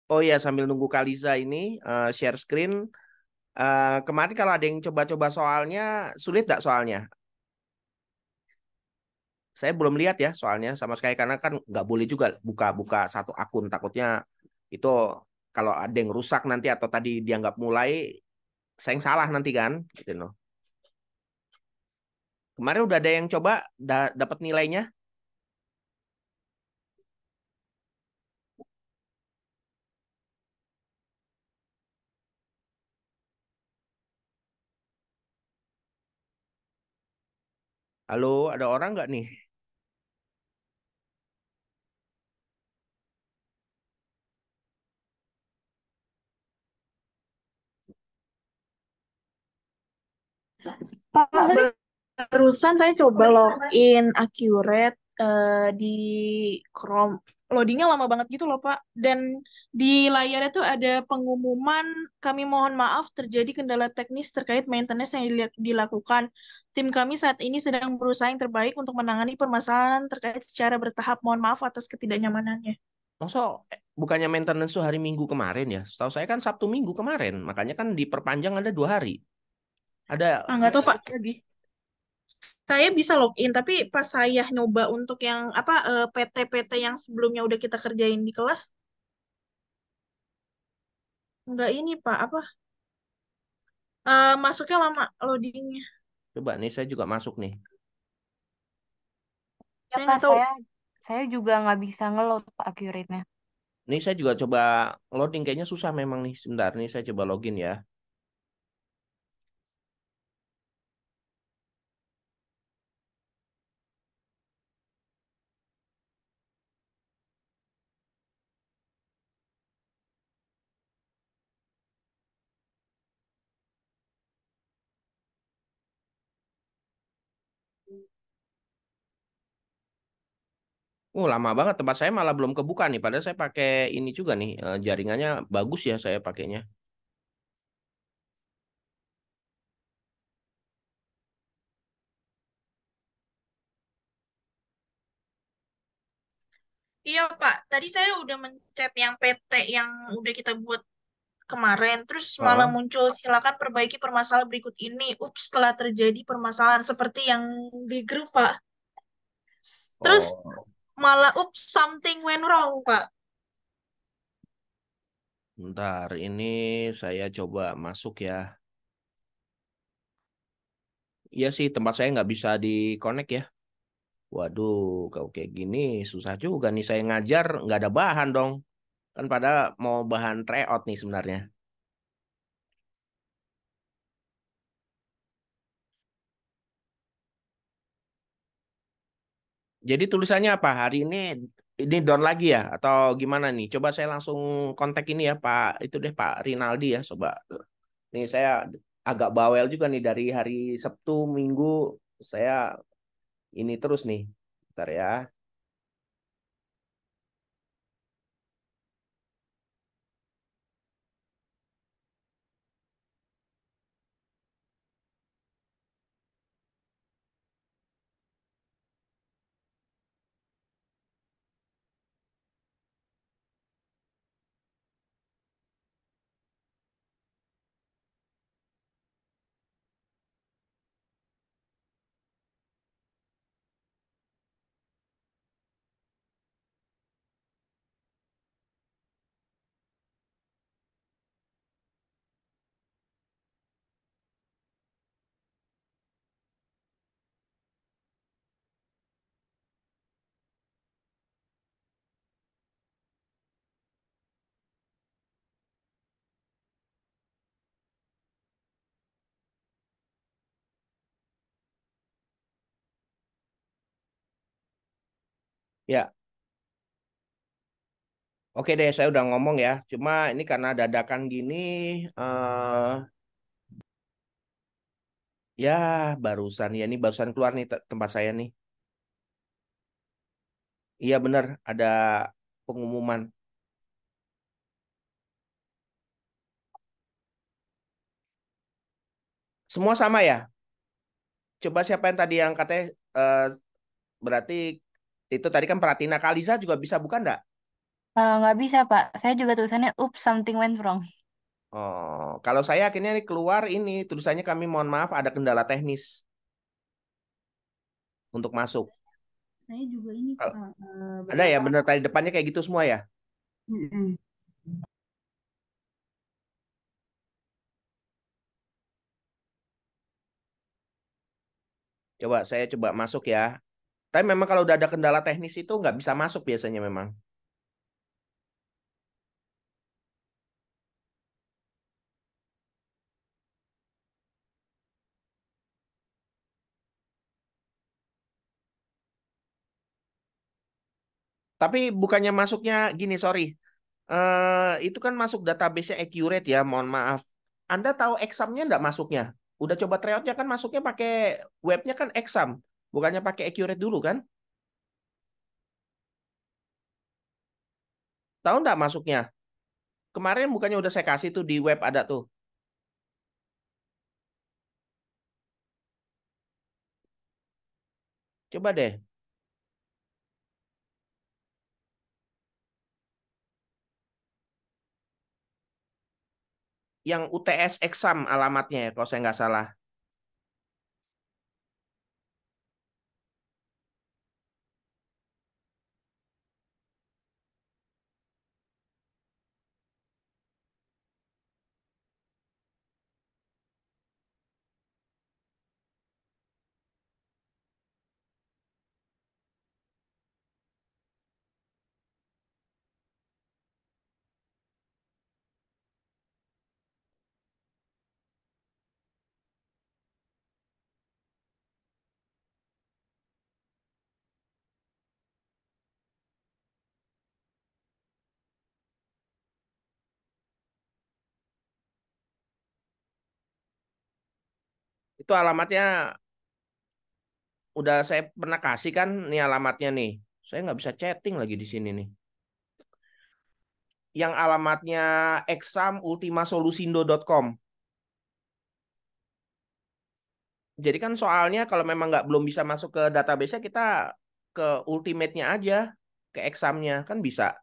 Oh ya, sambil nunggu Kaliza ini share screen. Kemarin kalau ada yang coba-coba soalnya, sulit nggak soalnya? Saya belum lihat ya soalnya sama sekali karena kan nggak boleh juga buka-buka satu akun. Takutnya itu kalau ada yang rusak nanti atau tadi dianggap mulai, saya yang salah nanti kan, gitu loh. Kemarin udah ada yang coba dapat nilainya. Halo, ada orang nggak nih? Pak, barusan saya coba login Accurate di Chrome. Loadingnya lama banget gitu loh, Pak. Dan di layarnya tuh ada pengumuman, kami mohon maaf terjadi kendala teknis terkait maintenance yang dilakukan. Tim kami saat ini sedang berusaha yang terbaik untuk menangani permasalahan terkait secara bertahap. Mohon maaf atas ketidaknyamanannya. Masa bukannya maintenance tuh hari Minggu kemarin ya? Setahu saya kan Sabtu Minggu kemarin, makanya kan diperpanjang ada 2 hari. Ada Ah, nggak tahu, Pak. maintenance lagi. Saya bisa login, tapi pas saya nyoba untuk yang apa PT-PT yang sebelumnya udah kita kerjain di kelas, nggak ini Pak, apa masuknya lama loadingnya. Coba nih saya juga masuk nih. Ya Saya Kak, nggak tahu. saya juga nggak bisa ngeload Pak Accurate-nya. Nih saya juga coba loading kayaknya susah memang nih. Sebentar nih saya coba login ya. Lama banget tempat saya malah belum kebuka nih. Padahal saya pakai ini juga nih. Jaringannya bagus ya saya pakainya. Iya Pak, tadi saya udah mencet yang PT yang udah kita buat kemarin, terus malah Heeh. muncul silakan perbaiki permasalahan berikut ini. Ups, setelah terjadi permasalahan seperti yang di grup Pak. Terus Oh, malah ups something went wrong Pak. bentar. Ini saya coba masuk ya. Iya sih tempat saya nggak bisa di-connect ya. Waduh, kalau kayak gini susah juga nih saya ngajar nggak ada bahan dong. Kan pada mau bahan tryout nih sebenarnya. Jadi tulisannya apa? Hari ini down lagi ya atau gimana nih? Coba saya langsung kontak ini ya Pak itu deh Pak Rinaldi ya coba. Nih saya agak bawel juga nih dari hari Sabtu Minggu saya ini terus nih. Bentar ya. Ya, oke deh saya udah ngomong ya. Cuma ini karena dadakan gini eh ya barusan ya ini barusan keluar nih tempat saya nih. Iya bener ada pengumuman. Semua sama ya? Coba siapa yang tadi yang katanya berarti itu tadi kan Pratina Kalisa juga bisa bukan enggak? Nggak bisa, Pak. Saya juga tulisannya, oops, something went wrong. Oh, kalau saya akhirnya keluar ini tulisannya kami mohon maaf ada kendala teknis untuk masuk. Saya juga ini Kalau- Pak, Ada ya beberapa. bener tadi depannya kayak gitu semua ya? Mm-mm. Saya coba masuk ya. Tapi memang kalau udah ada kendala teknis itu nggak bisa masuk biasanya memang. Tapi bukannya masuknya gini, sorry. Itu kan masuk database-nya accurate ya, mohon maaf. Anda tahu examnya nggak masuknya? Udah coba tryout-nya kan masuknya pakai webnya kan exam, bukannya pakai accurate dulu kan? Tahu nggak masuknya? Kemarin bukannya udah saya kasih tuh di web ada tuh. Coba deh, yang UTS exam alamatnya ya, kalau saya nggak salah. Itu alamatnya udah saya pernah kasih kan nih alamatnya nih. Saya nggak bisa chatting lagi di sini nih. Yang alamatnya examultimasolusindo.com. Jadi kan soalnya kalau memang nggak belum bisa masuk ke database kita ke ultimate-nya aja, ke examnya kan bisa.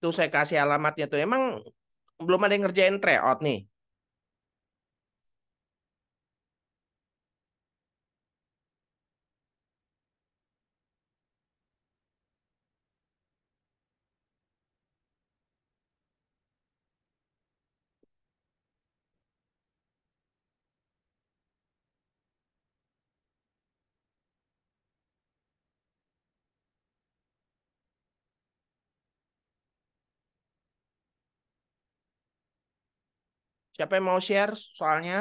Tuh saya kasih alamatnya tuh. Emang belum ada yang ngerjain tryout nih. Siapa yang mau share soalnya?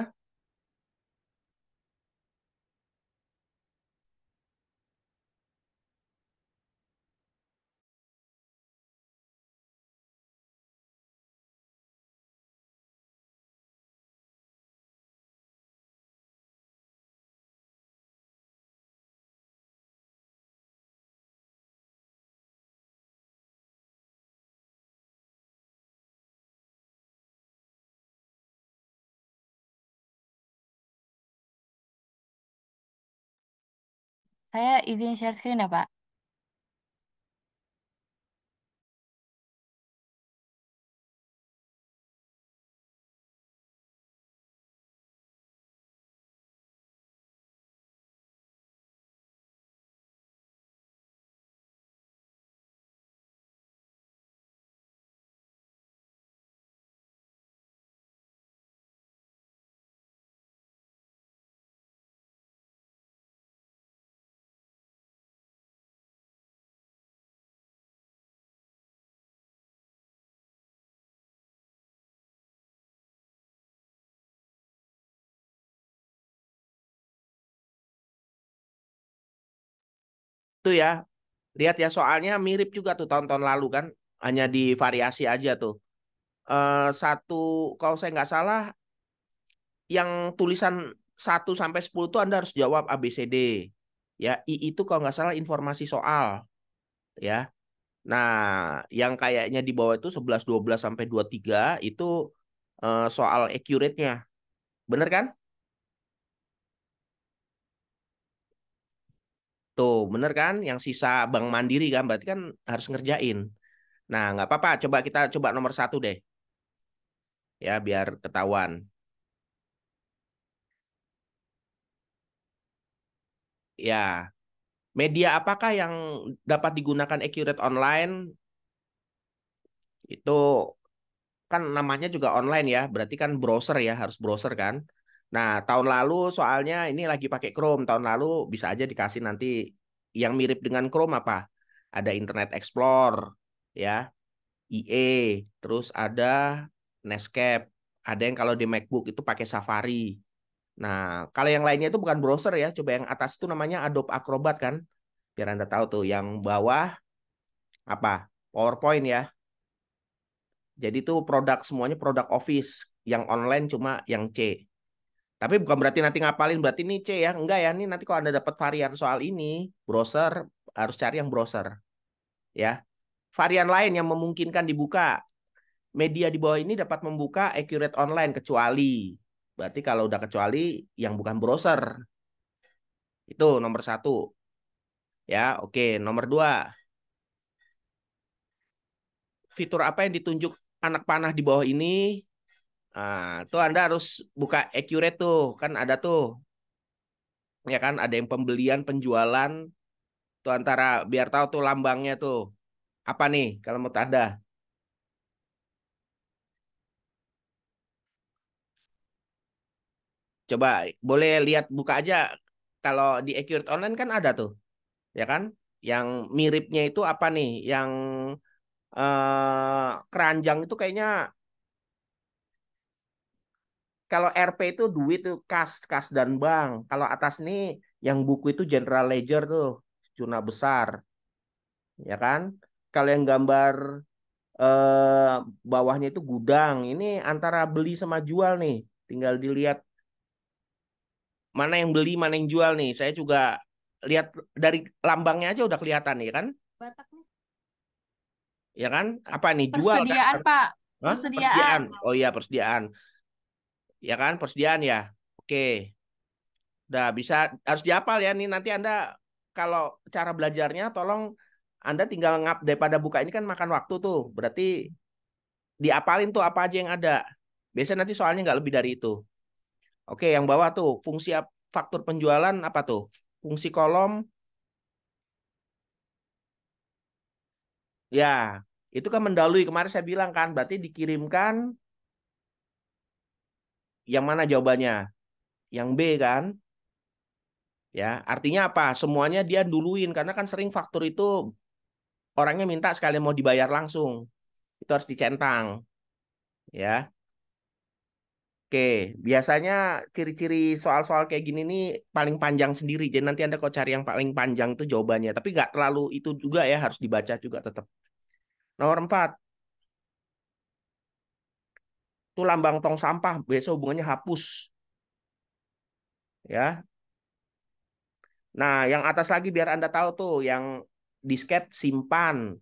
Saya izin share screen ya, Pak. Tuh ya, lihat ya soalnya mirip juga tuh tahun-tahun lalu kan, hanya divariasi aja tuh. Satu, kalau saya nggak salah, yang tulisan 1 sampai 10 tuh Anda harus jawab A, B, C, D. Ya, I itu kalau nggak salah informasi soal. Ya, nah yang kayaknya di bawah itu 11, 12 sampai 23 itu soal accurate-nya. Bener kan? Tuh, bener kan? Yang sisa Bank Mandiri kan, berarti kan harus ngerjain. Nah, nggak apa-apa. Coba kita coba nomor 1 deh, ya biar ketahuan. Ya, media apakah yang dapat digunakan accurate online? Itu kan namanya juga online ya, berarti kan browser ya, harus browser kan. Nah, tahun lalu soalnya ini lagi pakai Chrome, tahun lalu bisa aja dikasih nanti yang mirip dengan Chrome apa? Ada Internet Explorer, ya, IE, terus ada Netscape, ada yang kalau di MacBook itu pakai Safari. Nah, kalau yang lainnya itu bukan browser ya, coba yang atas itu namanya Adobe Acrobat kan, biar Anda tahu tuh. Yang bawah apa? PowerPoint ya. Jadi itu produk semuanya produk Office, yang online cuma yang C. Tapi bukan berarti nanti ngapalin berarti ini C ya. Enggak ya, ini nanti kalau Anda dapat varian soal ini, browser harus cari yang browser ya. Varian lain yang memungkinkan dibuka. Media di bawah ini dapat membuka accurate online kecuali. Berarti kalau udah kecuali yang bukan browser. Itu nomor 1. Ya, oke. Nomor 2. Fitur apa yang ditunjuk anak panah di bawah ini? Nah, tuh Anda harus buka accurate tuh. Kan ada tuh. Ya kan, ada yang pembelian, penjualan. Tuh antara, biar tahu tuh lambangnya tuh. Apa nih, kalau mau ada. Coba, boleh lihat, buka aja. Kalau di accurate online kan ada tuh. Ya kan? Yang miripnya itu apa nih? Yang keranjang itu kayaknya kalau RP itu duit tuh kas dan bank. Kalau atas nih yang buku itu General Ledger tuh, jurnal besar, ya kan? Kalau yang gambar eh, bawahnya itu gudang. Ini antara beli sama jual nih. Tinggal dilihat mana yang beli, mana yang jual nih. Saya juga lihat dari lambangnya aja udah kelihatan nih kan? Ya kan? Apa nih jual kan? Persediaan, Pak. Hah? Persediaan. Persediaan. Oh iya, persediaan. Ya kan? Persediaan ya. Oke. Udah bisa harus dihafal ya nih nanti Anda kalau cara belajarnya tolong Anda tinggal ngap daripada buka ini kan makan waktu tuh. Berarti diapalin tuh apa aja yang ada. Biasanya nanti soalnya nggak lebih dari itu. Oke, yang bawah tuh fungsi faktur penjualan apa tuh? Fungsi kolom ya itu kan mendahului kemarin saya bilang kan berarti dikirimkan yang mana jawabannya? Yang B kan? Ya, artinya apa? Semuanya dia duluin karena kan sering faktur itu orangnya minta sekali mau dibayar langsung. Itu harus dicentang, ya. Oke, biasanya ciri-ciri soal-soal kayak gini nih paling panjang sendiri. Jadi nanti Anda kok cari yang paling panjang itu jawabannya. Tapi nggak terlalu itu juga ya, harus dibaca juga tetap. Nomor 4, itu lambang tong sampah. Biasa hubungannya hapus. Ya. Nah, yang atas lagi biar Anda tahu tuh, yang disket simpan.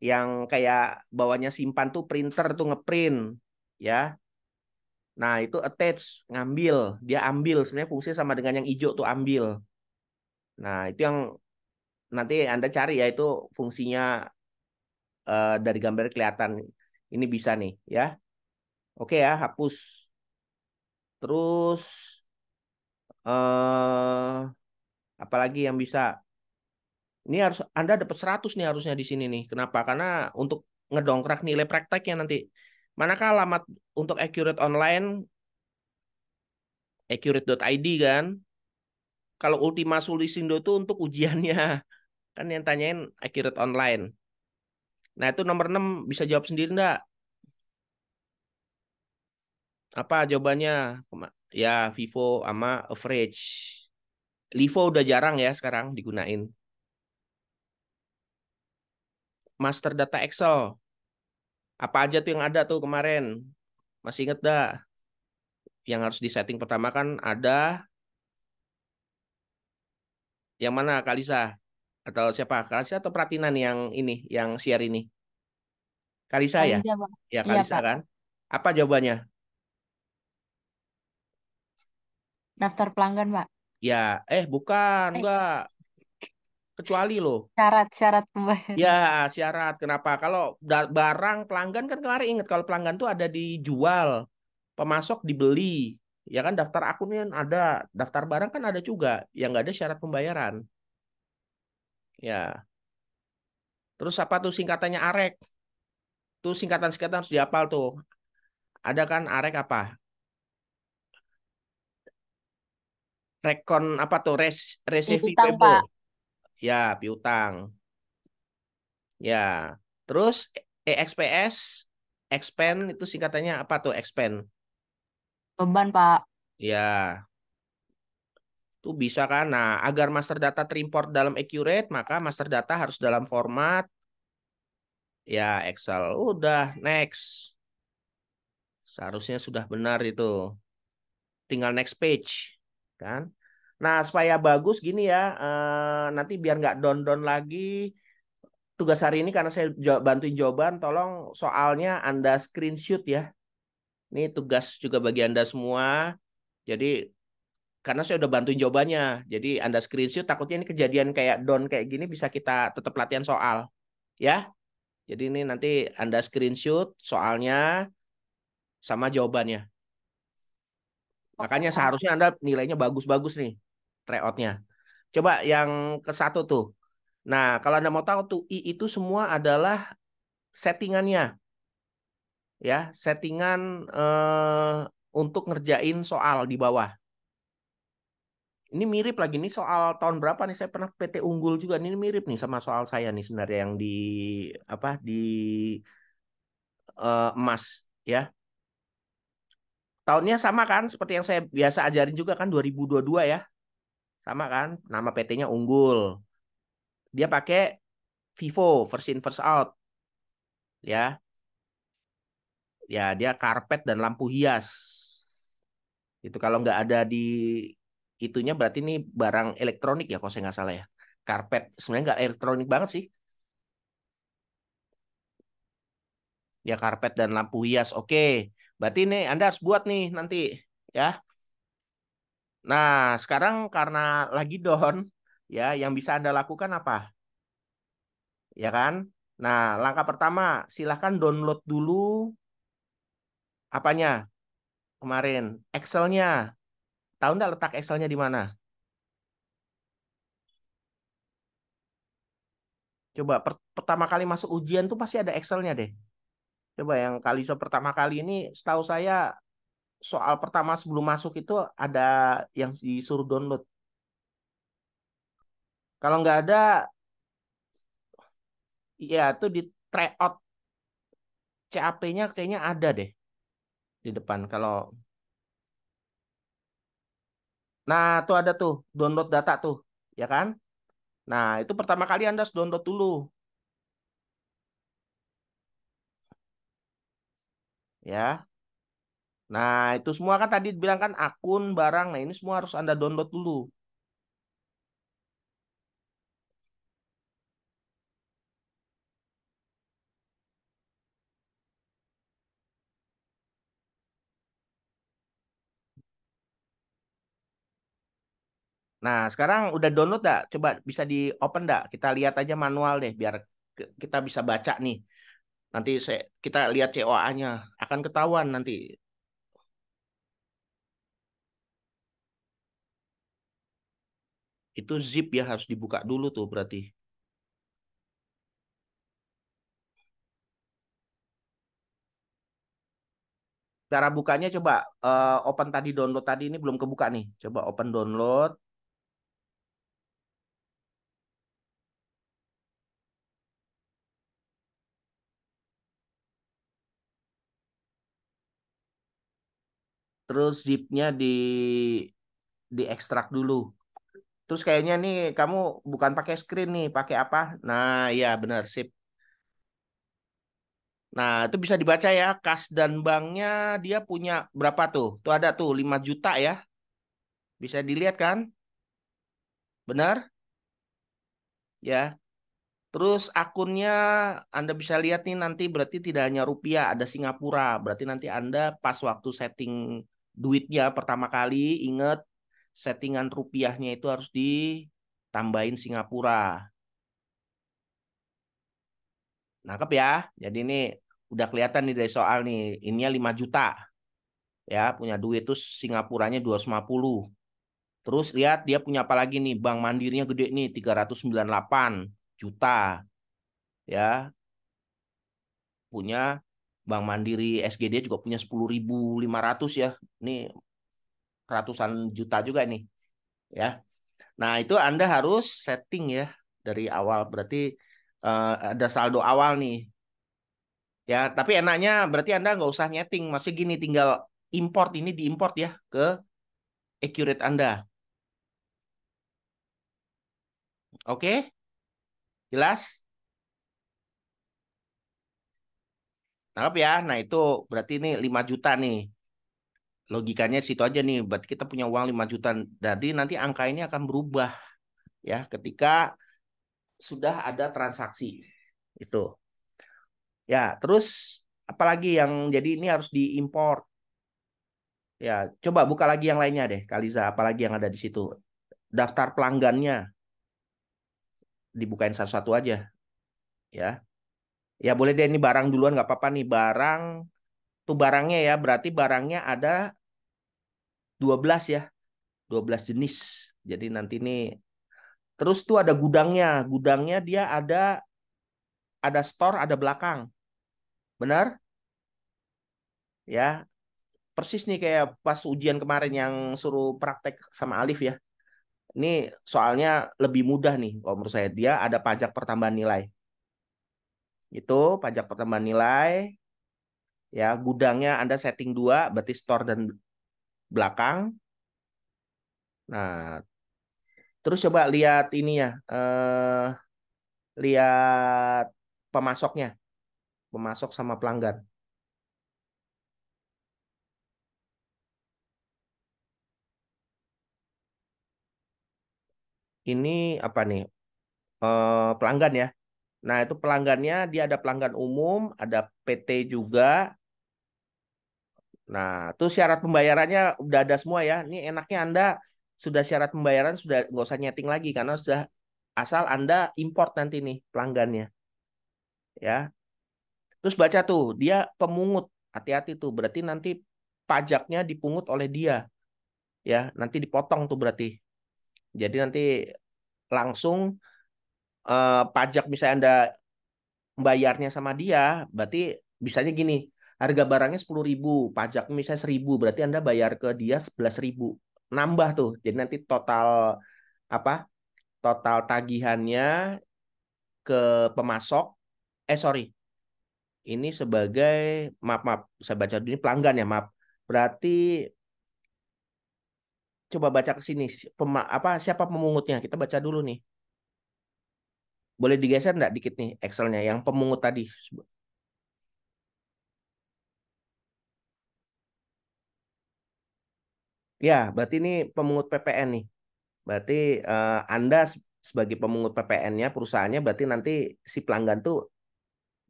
Yang kayak bawahnya simpan tuh printer tuh ngeprint. Ya. Nah, itu attach, ngambil. Dia ambil. Sebenarnya fungsinya sama dengan yang hijau tuh ambil. Nah, itu yang nanti Anda cari ya itu fungsinya dari gambar kelihatan ini bisa nih ya. Oke ya, hapus. Terus apalagi yang bisa? Ini harus Anda dapat 100 nih harusnya di sini nih. Kenapa? Karena untuk ngedongkrak nilai prakteknya nanti. Manakah alamat untuk Accurate Online? Accurate.id kan? Kalau Ultima Sulisindo itu untuk ujiannya. Kan yang tanyain Accurate Online. Nah itu nomor 6 bisa jawab sendiri enggak? Apa jawabannya? Ya, Vivo sama average. Livo udah jarang ya sekarang digunain. master data Excel. Apa aja tuh yang ada tuh kemarin? Masih inget dah? Yang harus disetting pertama kan ada yang mana, Kalisa? Atau siapa? Kalisa atau Pratina nih yang ini, yang share ini? Kalisa ya? Kalisa, Pak. Ya, Iya, Kalisa Pak. kan? Apa jawabannya? Daftar pelanggan, Pak. Ya, bukan, Eh, enggak. Kecuali loh. syarat-syarat Ya, pembayaran. syarat. Kenapa? Kalau barang pelanggan kan kemarin ingat kalau pelanggan tuh ada dijual, pemasok dibeli. Ya kan daftar akunnya ada, daftar barang kan ada juga. Yang nggak ada syarat pembayaran. Ya. Terus apa tuh singkatannya AREK? Tuh singkatan-singkatan harus dihafal tuh. Ada kan AREK apa? Rekon apa tuh? Piutang, Receivable. Pak. Ya, piutang. Ya. Terus EXPS, expand itu singkatannya apa tuh? Expand. Beban, Pak. Ya, itu bisa kan? Nah, agar master data terimport dalam accurate, maka master data harus dalam format ya Excel. Udah, next. Seharusnya sudah benar itu. Tinggal next page, kan? Nah, supaya bagus gini ya, nanti biar nggak down-down lagi, tugas hari ini karena saya bantuin jawaban, tolong soalnya Anda screenshot ya. Ini tugas juga bagi Anda semua. Jadi karena saya udah bantuin jawabannya. Jadi Anda screenshot takutnya ini kejadian kayak down kayak gini bisa kita tetap latihan soal. Ya. Jadi ini nanti Anda screenshot soalnya sama jawabannya. Oke, Makanya Pak. seharusnya Anda nilainya bagus-bagus nih tryout-nya. Coba yang ke satu tuh. Nah, kalau Anda mau tahu tuh I itu semua adalah settingannya. Ya, settingan untuk ngerjain soal di bawah. Ini mirip lagi nih soal tahun berapa nih saya pernah PT Unggul juga. Ini mirip nih sama soal saya nih sebenarnya yang di apa di emas ya. Tahunnya sama kan seperti yang saya biasa ajarin juga kan 2022 ya. Sama kan? Nama PT-nya Unggul. Dia pakai Vivo first in first out ya. Ya, dia karpet dan lampu hias. Itu kalau nggak ada di itunya berarti ini barang elektronik ya kalau saya nggak salah ya. Karpet sebenarnya nggak elektronik banget sih. Ya karpet dan lampu hias. Oke. Berarti ini Anda harus buat nih nanti ya. Nah, sekarang karena lagi down ya, yang bisa Anda lakukan apa? Ya kan? Nah, langkah pertama silahkan download dulu apanya kemarin Excelnya. Tahu nggak letak Excelnya di mana? Coba pertama kali masuk ujian tuh pasti ada Excelnya deh. Coba yang Kaliso pertama kali ini, setahu saya soal pertama sebelum masuk itu ada yang disuruh download. Kalau nggak ada, ya itu di tryout CAP-nya kayaknya ada deh di depan. Kalau nah tuh ada tuh download data tuh, ya kan? Nah itu pertama kali Anda harus download dulu, ya. Nah itu semua kan tadi bilang kan akun barang. Nah ini semua harus Anda download dulu. Nah sekarang udah download dah? Coba bisa di open dah? Kita lihat aja manual deh, biar kita bisa baca nih. Nanti kita lihat COA-nya akan ketahuan nanti. Itu zip ya harus dibuka dulu tuh berarti. Cara bukanya coba open tadi download tadi ini belum kebuka nih. Coba open download. Terus zipnya di ekstrak dulu. Terus kayaknya nih kamu bukan pakai screen nih, pakai apa? Nah, ya benar sip. Nah, itu bisa dibaca ya, kas dan banknya dia punya berapa tuh? Tuh ada tuh 5 juta ya. Bisa dilihat kan? Benar? Ya. Terus akunnya Anda bisa lihat nih nanti berarti tidak hanya rupiah, ada Singapura. Berarti nanti Anda pas waktu setting duitnya pertama kali ingat settingan rupiahnya itu harus ditambahin Singapura. Nangkep ya? Jadi ini udah kelihatan nih dari soal nih. Ininya 5 juta. Ya, punya duit tuh Singapuranya 250. Terus lihat dia punya apa lagi nih? Bank Mandirinya gede nih 398 juta. Ya, punya Bank Mandiri SGD juga punya 10.500 ya. Ini ratusan juta juga nih, ya. Nah, itu Anda harus setting ya dari awal. Berarti ada saldo awal nih. Ya, tapi enaknya berarti Anda nggak usah nyeting. Masih gini, tinggal import ini diimport ya ke Accurate Anda. Oke? Jelas? Nangkap ya? Nah, itu berarti ini 5 juta nih. Logikanya situ aja nih. Berarti kita punya uang 5 juta. Jadi nanti angka ini akan berubah ya ketika sudah ada transaksi. Itu. Ya, terus apalagi yang jadi ini harus diimport. Ya, coba buka lagi yang lainnya deh, Kaliza. Apalagi yang ada di situ. Daftar pelanggannya dibukain satu-satu aja, ya. Ya boleh deh ini barang duluan nggak apa-apa nih barang. Tuh barangnya ya, berarti barangnya ada 12 ya, 12 jenis. Jadi nanti nih terus tuh ada gudangnya. Gudangnya dia ada store, ada belakang. Benar? Ya, persis nih kayak pas ujian kemarin yang suruh praktek sama Alif ya. Ini soalnya lebih mudah nih kalau menurut saya. Dia ada pajak pertambahan nilai. Itu pajak pertambahan nilai ya, gudangnya Anda setting dua, berarti store dan belakang. Nah, terus coba lihat ini ya, lihat pemasoknya, pemasok sama pelanggan. Ini apa nih? Pelanggan ya. Nah, itu pelanggannya dia ada pelanggan umum, ada PT juga. Nah, itu syarat pembayarannya udah ada semua ya. Ini enaknya Anda sudah syarat pembayaran sudah nggak usah nyeting lagi karena sudah asal Anda import nanti nih pelanggannya, ya. Terus baca tuh, dia pemungut. Hati-hati tuh, berarti nanti pajaknya dipungut oleh dia, ya. Nanti dipotong tuh berarti. Jadi nanti langsung pajak misalnya Anda bayarnya sama dia, berarti bisanya gini, harga barangnya 10.000, pajak misalnya 1.000, berarti Anda bayar ke dia 11.000. Nambah tuh. Jadi nanti total apa? Total tagihannya ke pemasok, sorry, ini sebagai maaf maaf saya baca dulu ini pelanggan ya maaf. Berarti coba baca ke sini apa siapa pemungutnya? Kita baca dulu nih. Boleh digeser enggak dikit nih Excelnya yang pemungut tadi. Ya, berarti ini pemungut PPN nih. Berarti Anda sebagai pemungut PPN-nya perusahaannya berarti nanti si pelanggan tuh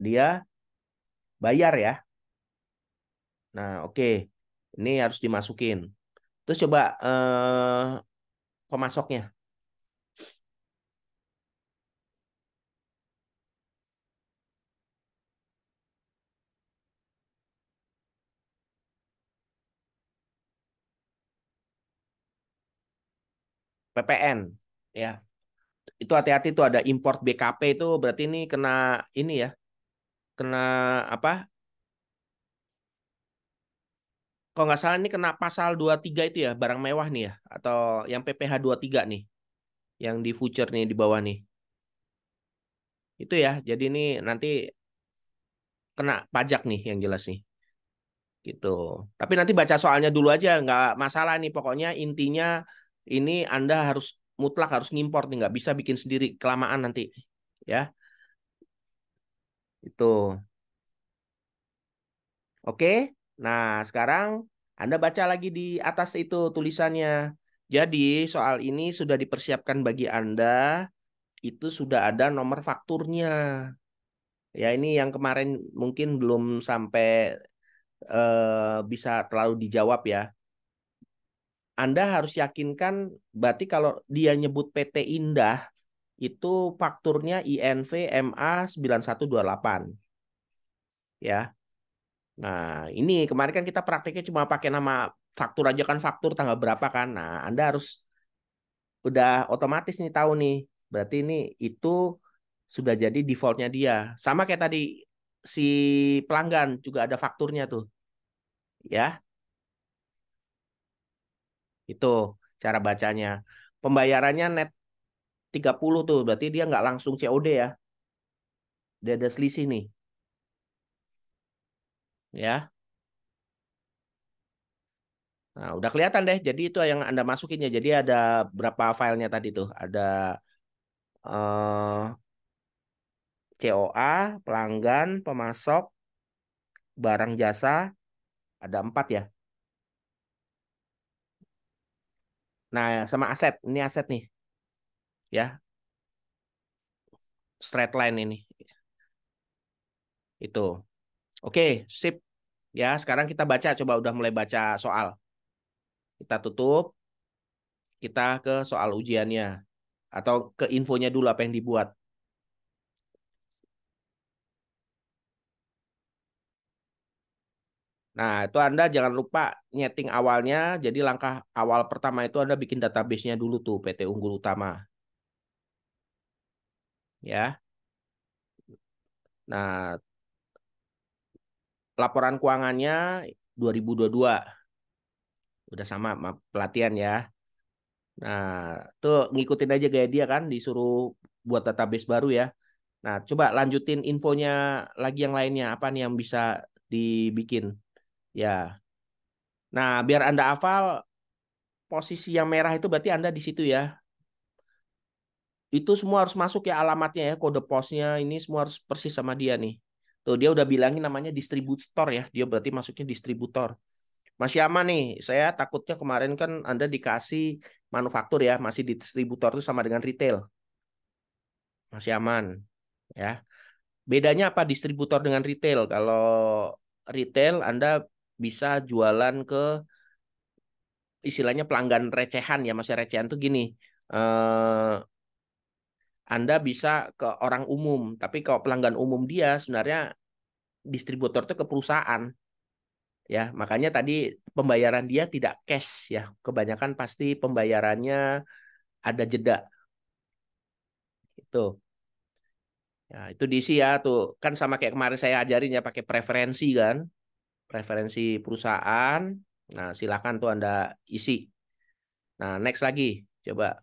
dia bayar ya. Nah, oke. Ini harus dimasukin. Terus coba pemasoknya. PPN ya. Itu hati-hati tuh ada import BKP itu berarti ini kena ini ya. Kena apa? Kalau nggak salah ini kena pasal 23 itu ya, barang mewah nih ya atau yang PPh 23 nih, yang di voucher nih di bawah nih. Itu ya. Jadi ini nanti kena pajak nih yang jelas nih. Gitu. Tapi nanti baca soalnya dulu aja, nggak masalah nih. Pokoknya intinya ini Anda harus mutlak harus ngimpor nih, nggak bisa bikin sendiri kelamaan nanti. Ya, itu. Oke. Nah, sekarang Anda baca lagi di atas itu tulisannya. Jadi, soal ini sudah dipersiapkan bagi Anda, itu sudah ada nomor fakturnya. Ya, ini yang kemarin mungkin belum sampai bisa terlalu dijawab ya. Anda harus yakinkan, berarti kalau dia nyebut PT Indah, itu fakturnya INV MA 9128. Ya. Nah, ini kemarin kan kita praktiknya cuma pakai nama faktur aja kan, faktur tanggal berapa kan. Nah, Anda harus udah otomatis nih tahu nih. Berarti ini itu sudah jadi defaultnya dia. Sama kayak tadi si pelanggan juga ada fakturnya tuh. Ya, itu cara bacanya. Pembayarannya net 30 tuh. Berarti dia nggak langsung COD ya. Dia ada selisih nih. Ya. Nah, udah kelihatan deh. Jadi itu yang Anda masukin ya. Jadi ada berapa filenya tadi tuh? Ada COA, pelanggan, pemasok, barang jasa, ada 4 ya. Nah, sama aset. Ini aset nih. Ya, straight line ini. Itu. Oke, sip. Ya, sekarang kita baca. Coba udah mulai baca soal. Kita tutup. Kita ke soal ujiannya. Atau ke infonya dulu apa yang dibuat. Nah, itu Anda jangan lupa nyeting awalnya. Jadi langkah awal pertama itu Anda bikin database-nya dulu tuh, PT Unggul Utama. Ya. Nah, laporan keuangannya 2022. Udah sama pelatihan ya. Nah, tuh ngikutin aja gaya dia kan, disuruh buat database baru ya. Nah, coba lanjutin infonya lagi yang lainnya. Apa nih yang bisa dibikin? Ya. Nah, biar Anda hafal, posisi yang merah itu berarti Anda di situ ya. Itu semua harus masuk ya alamatnya ya, kode posnya ini semua harus persis sama dia nih. Tuh dia udah bilangin namanya distributor ya. Dia berarti masuknya distributor. Masih aman nih. Saya takutnya kemarin kan Anda dikasih manufaktur ya, masih distributor itu sama dengan retail. Masih aman ya. Bedanya apa distributor dengan retail? Kalau retail Anda bisa jualan ke istilahnya pelanggan recehan ya, masih recehan tuh gini. Eh, Anda bisa ke orang umum, tapi kalau pelanggan umum dia sebenarnya distributor itu ke perusahaan ya. Makanya tadi pembayaran dia tidak cash ya. Kebanyakan pasti pembayarannya ada jeda itu. Ya, itu diisi ya tuh. Kan sama kayak kemarin saya ajarin ya pakai preferensi kan. Preferensi perusahaan. Nah, silakan tuh Anda isi. Nah, next lagi. Coba.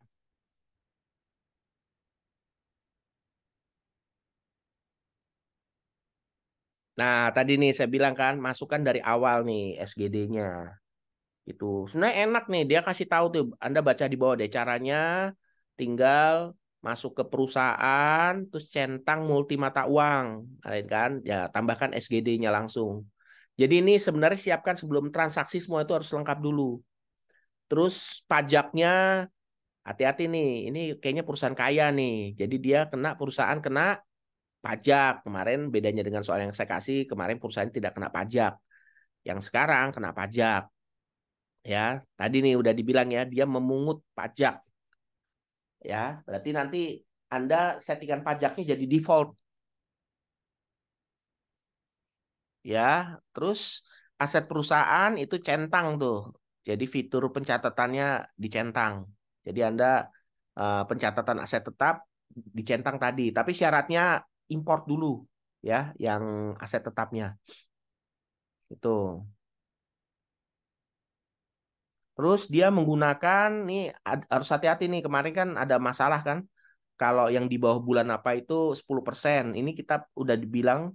Nah, tadi nih saya bilang kan, masukkan dari awal nih SGD-nya. Itu sebenarnya enak nih, dia kasih tahu tuh, Anda baca di bawah deh caranya, tinggal masuk ke perusahaan, terus centang multi mata uang, kan? Ya, tambahkan SGD-nya langsung. Jadi ini sebenarnya siapkan sebelum transaksi semua itu harus lengkap dulu. Terus pajaknya hati-hati nih, ini kayaknya perusahaan kaya nih. Jadi dia kena perusahaan kena pajak. Kemarin bedanya dengan soal yang saya kasih, kemarin perusahaan tidak kena pajak. Yang sekarang kena pajak. Ya, tadi nih udah dibilang ya, dia memungut pajak. Ya, berarti nanti Anda settingan pajaknya jadi default. Ya, terus aset perusahaan itu centang tuh. Jadi fitur pencatatannya dicentang. Jadi Anda pencatatan aset tetap dicentang tadi, tapi syaratnya import dulu ya yang aset tetapnya. Itu. Terus dia menggunakan nih harus hati-hati nih kemarin kan ada masalah kan. Kalau yang di bawah bulan apa itu 10%. Ini kita udah dibilang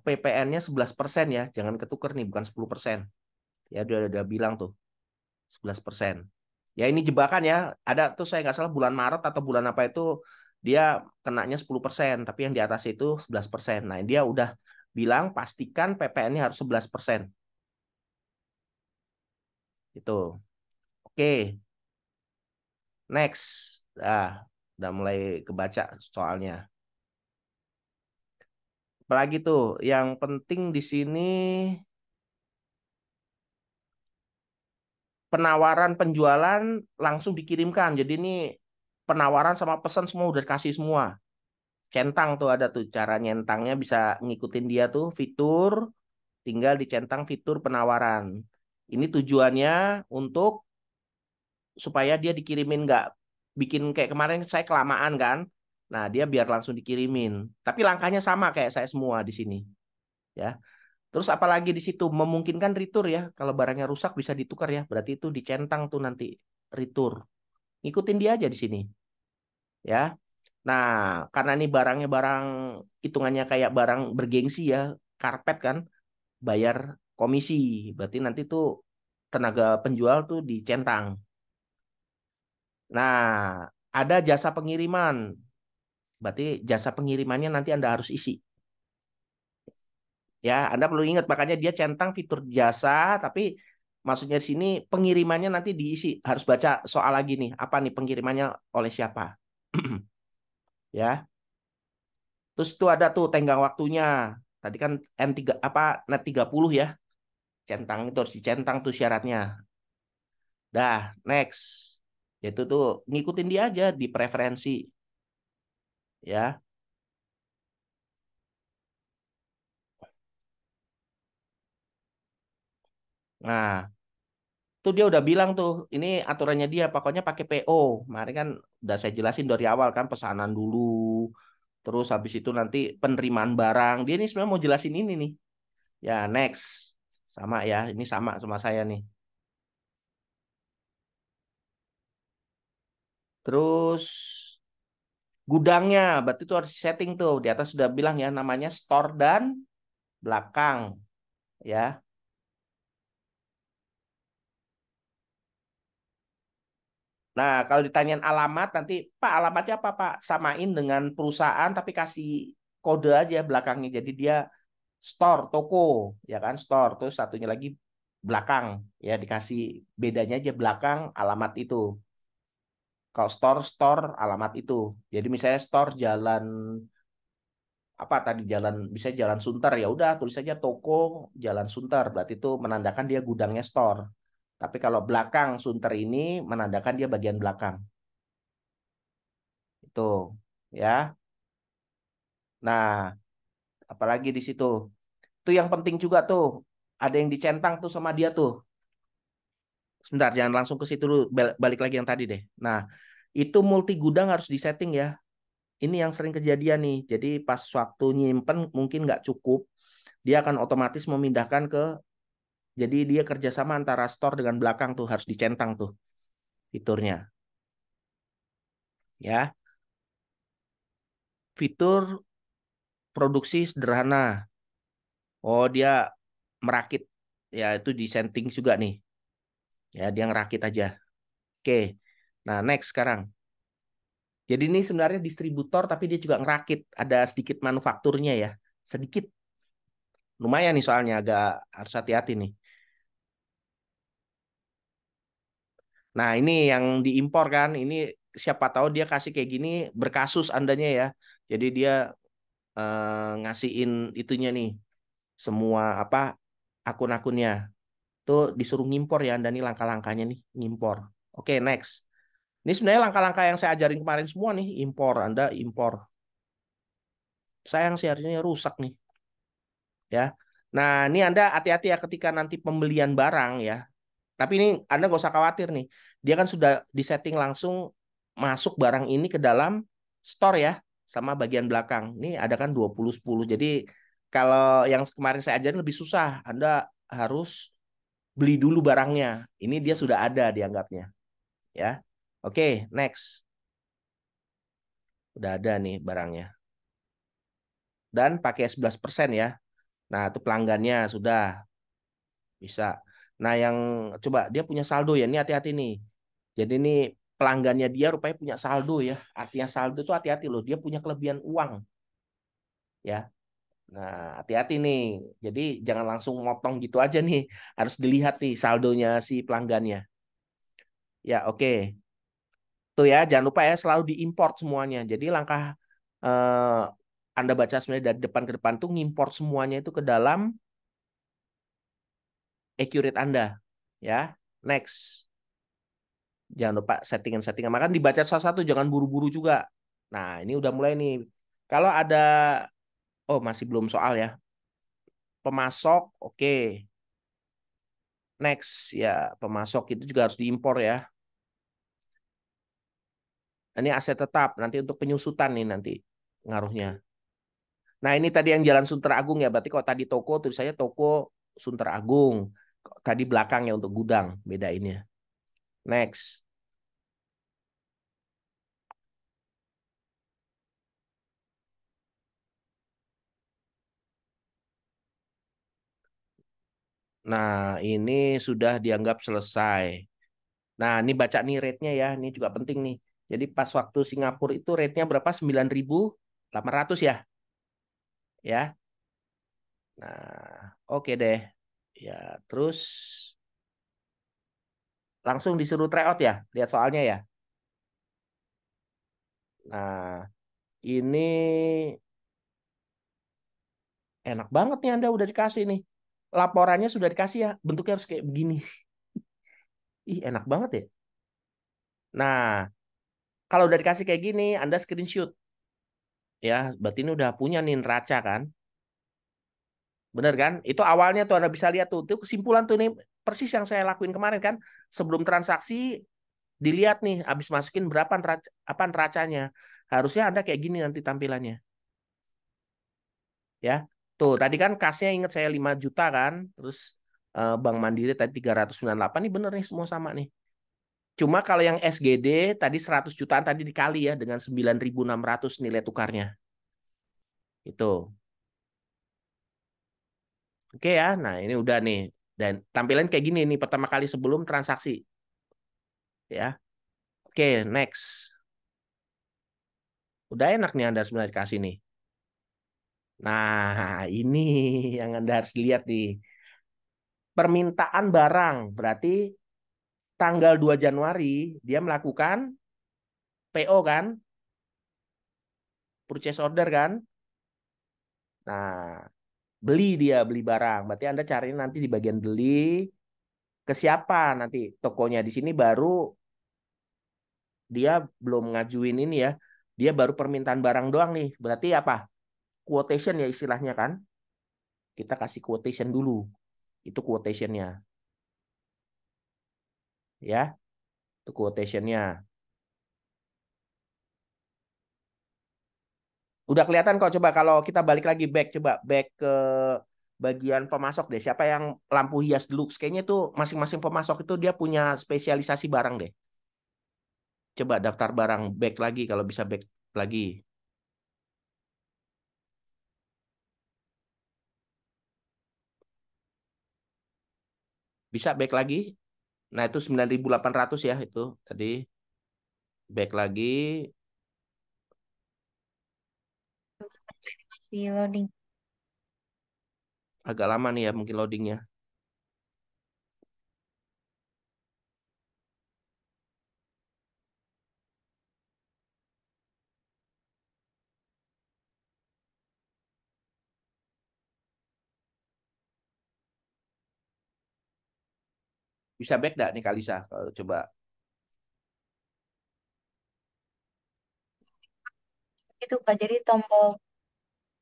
PPN-nya 11% ya. Jangan ketuker nih, bukan 10%. Ya dia udah bilang tuh 11%. Ya ini jebakan ya. Ada tuh saya nggak salah bulan Maret atau bulan apa itu dia kenanya 10%, tapi yang di atas itu 11%. Nah, dia udah bilang pastikan PPN-nya harus 11%. Itu. Oke. Next. Udah mulai kebaca soalnya. Apalagi tuh yang penting di sini penawaran penjualan langsung dikirimkan. Jadi ini penawaran sama pesan semua udah kasih semua. Centang tuh ada tuh cara nyentangnya, bisa ngikutin dia tuh fitur, tinggal dicentang fitur penawaran. Ini tujuannya untuk supaya dia dikirimin, nggak bikin kayak kemarin saya kelamaan kan. Nah, dia biar langsung dikirimin. Tapi langkahnya sama kayak saya semua di sini. Ya. Terus apalagi di situ memungkinkan retur ya. Kalau barangnya rusak bisa ditukar ya. Berarti itu dicentang tuh nanti retur. Ngikutin dia aja di sini. Ya. Nah, karena ini barangnya barang hitungannya kayak barang bergengsi ya, karpet kan, bayar komisi. Berarti nanti tuh tenaga penjual tuh dicentang. Nah, ada jasa pengiriman. Berarti jasa pengirimannya nanti Anda harus isi. Ya, Anda perlu ingat makanya dia centang fitur jasa, tapi maksudnya di sini pengirimannya nanti diisi. Harus baca soal lagi nih, apa nih pengirimannya oleh siapa. Ya. Terus itu ada tuh tenggang waktunya. Tadi kan N3 apa net 30 ya. Centang itu harus dicentang tuh syaratnya. Dah, next. Itu tuh ngikutin dia aja di preferensi. Ya. Nah, tuh dia udah bilang tuh, ini aturannya dia, pokoknya pakai PO. Kemarin kan udah saya jelasin dari awal kan, pesanan dulu, terus habis itu nanti penerimaan barang. Dia ini sebenarnya mau jelasin ini nih. Ya, next. Sama ya, ini sama sama saya nih. Terus gudangnya, berarti itu harus setting tuh. Di atas sudah bilang ya, namanya store dan belakang. Ya, nah, kalau ditanyain alamat nanti, Pak alamatnya apa Pak? Samain dengan perusahaan tapi kasih kode aja belakangnya. Jadi dia store, toko, ya kan store. Terus satunya lagi belakang, ya dikasih bedanya aja belakang alamat itu. Kalau store, store alamat itu. Jadi misalnya store jalan apa tadi jalan bisa jalan Sunter ya udah tulis saja toko Jalan Sunter berarti itu menandakan dia gudangnya store. Tapi kalau belakang Sunter ini menandakan dia bagian belakang. Itu ya. Nah, apalagi di situ. Itu yang penting juga tuh. Ada yang dicentang tuh sama dia tuh. Sebentar, jangan langsung ke situ dulu. Balik lagi yang tadi deh. Nah, itu multi gudang harus disetting ya. Ini yang sering kejadian nih. Jadi pas waktu nyimpen mungkin nggak cukup. Dia akan otomatis memindahkan ke. Jadi dia kerjasama antara store dengan belakang tuh harus dicentang tuh fiturnya. Ya, fitur produksi sederhana. Oh, dia merakit. Ya, itu di setting juga nih. Ya, dia ngerakit aja. Oke. Nah, next sekarang. Jadi ini sebenarnya distributor tapi dia juga ngerakit. Ada sedikit manufakturnya ya. Sedikit. Lumayan nih soalnya agak harus hati-hati nih. Nah, ini yang diimpor kan. Ini siapa tahu dia kasih kayak gini berkasus andanya ya. Jadi dia ngasihin itunya nih. Semua apa akun-akunnya. Tuh disuruh ngimpor ya Anda nih langkah-langkahnya nih ngimpor. Oke, next. Ini sebenarnya langkah-langkah yang saya ajarin kemarin semua nih, impor. Anda impor. Sayang sih harusnya rusak nih. Ya. Nah, ini Anda hati-hati ya ketika nanti pembelian barang ya. Tapi ini Anda nggak usah khawatir nih. Dia kan sudah disetting langsung masuk barang ini ke dalam store ya, sama bagian belakang. Ini ada kan 20/10. Jadi kalau yang kemarin saya ajarin lebih susah. Anda harus beli dulu barangnya. Ini dia sudah ada dianggapnya. Ya. Oke, next. Udah ada nih barangnya. Dan pakai 11% ya. Nah, itu pelanggannya sudah bisa. Nah, yang coba dia punya saldo ya. Ini hati-hati nih. Jadi ini pelanggannya dia rupanya punya saldo ya. Artinya saldo itu hati-hati loh. Dia punya kelebihan uang. Ya. Nah, hati-hati nih. Jadi jangan langsung motong gitu aja nih. Harus dilihat nih saldonya si pelanggannya. Ya, oke. Tuh ya, jangan lupa ya selalu diimport semuanya. Jadi langkah Anda baca sebenarnya dari depan ke depan tuh ngimport semuanya itu ke dalam accurate Anda. Ya, next. Jangan lupa settingan-settingan. Maka dibaca satu-satu, jangan buru-buru juga. Nah, ini udah mulai nih. Kalau ada, oh masih belum soal ya. Pemasok, oke. Next, ya pemasok itu juga harus diimpor ya. Ini aset tetap, nanti untuk penyusutan nih nanti ngaruhnya. Nah ini tadi yang Jalan Sunter Agung ya, berarti kalau tadi toko, tulis saya toko Sunter Agung. Tadi belakangnya untuk gudang, bedainnya. Next. Nah, ini sudah dianggap selesai. Nah, ini baca nih rate-nya ya. Ini juga penting nih. Jadi pas waktu Singapura itu rate-nya berapa? 9.800 ya. Ya. Nah, oke deh. Ya, terus langsung disuruh tryout ya. Lihat soalnya ya. Nah, ini enak banget nih Anda udah dikasih nih. Laporannya sudah dikasih ya. Bentuknya harus kayak begini. Ih, enak banget ya. Nah, kalau udah dikasih kayak gini, Anda screenshot. Ya, berarti ini udah punya nih neraca kan. Bener kan? Itu awalnya tuh Anda bisa lihat tuh. Itu kesimpulan tuh nih persis yang saya lakuin kemarin kan. Sebelum transaksi dilihat nih habis masukin berapa apa neracanya. Harusnya Anda kayak gini nanti tampilannya. Ya. Tuh, tadi kan kasnya ingat saya 5 juta kan. Terus Bank Mandiri tadi 398 nih bener nih semua sama nih. Cuma kalau yang SGD tadi 100 jutaan tadi dikali ya dengan 9.600 nilai tukarnya. Itu. Oke ya. Nah, ini udah nih. Dan tampilan kayak gini nih pertama kali sebelum transaksi. Ya. Oke, next. Udah enak nih Anda sebenarnya dikasih nih. Nah, ini yang Anda harus lihat nih. Permintaan barang. Berarti tanggal 2 Januari dia melakukan PO kan? Purchase order kan? Nah, beli barang. Berarti Anda cari nanti di bagian beli ke siapa nanti tokonya di sini baru dia belum ngajuin ini ya. Dia baru permintaan barang doang nih. Berarti apa? Quotation ya istilahnya kan? Kita kasih quotation dulu. Itu quotationnya. Ya, itu quotationnya. Udah kelihatan kok, coba kalau kita balik lagi coba back ke bagian pemasok deh. Siapa yang lampu hias deluxe? Kayaknya tuh masing-masing pemasok itu dia punya spesialisasi barang deh. Coba daftar barang back lagi kalau bisa back lagi. Bisa back lagi. Nah, itu 9.800 ya itu tadi. Back lagi Masih loading. agak lama nih ya mungkin loadingnya. Bisa back nggak nih Kalisa? Kalau coba. Itu Kak, jadi tombol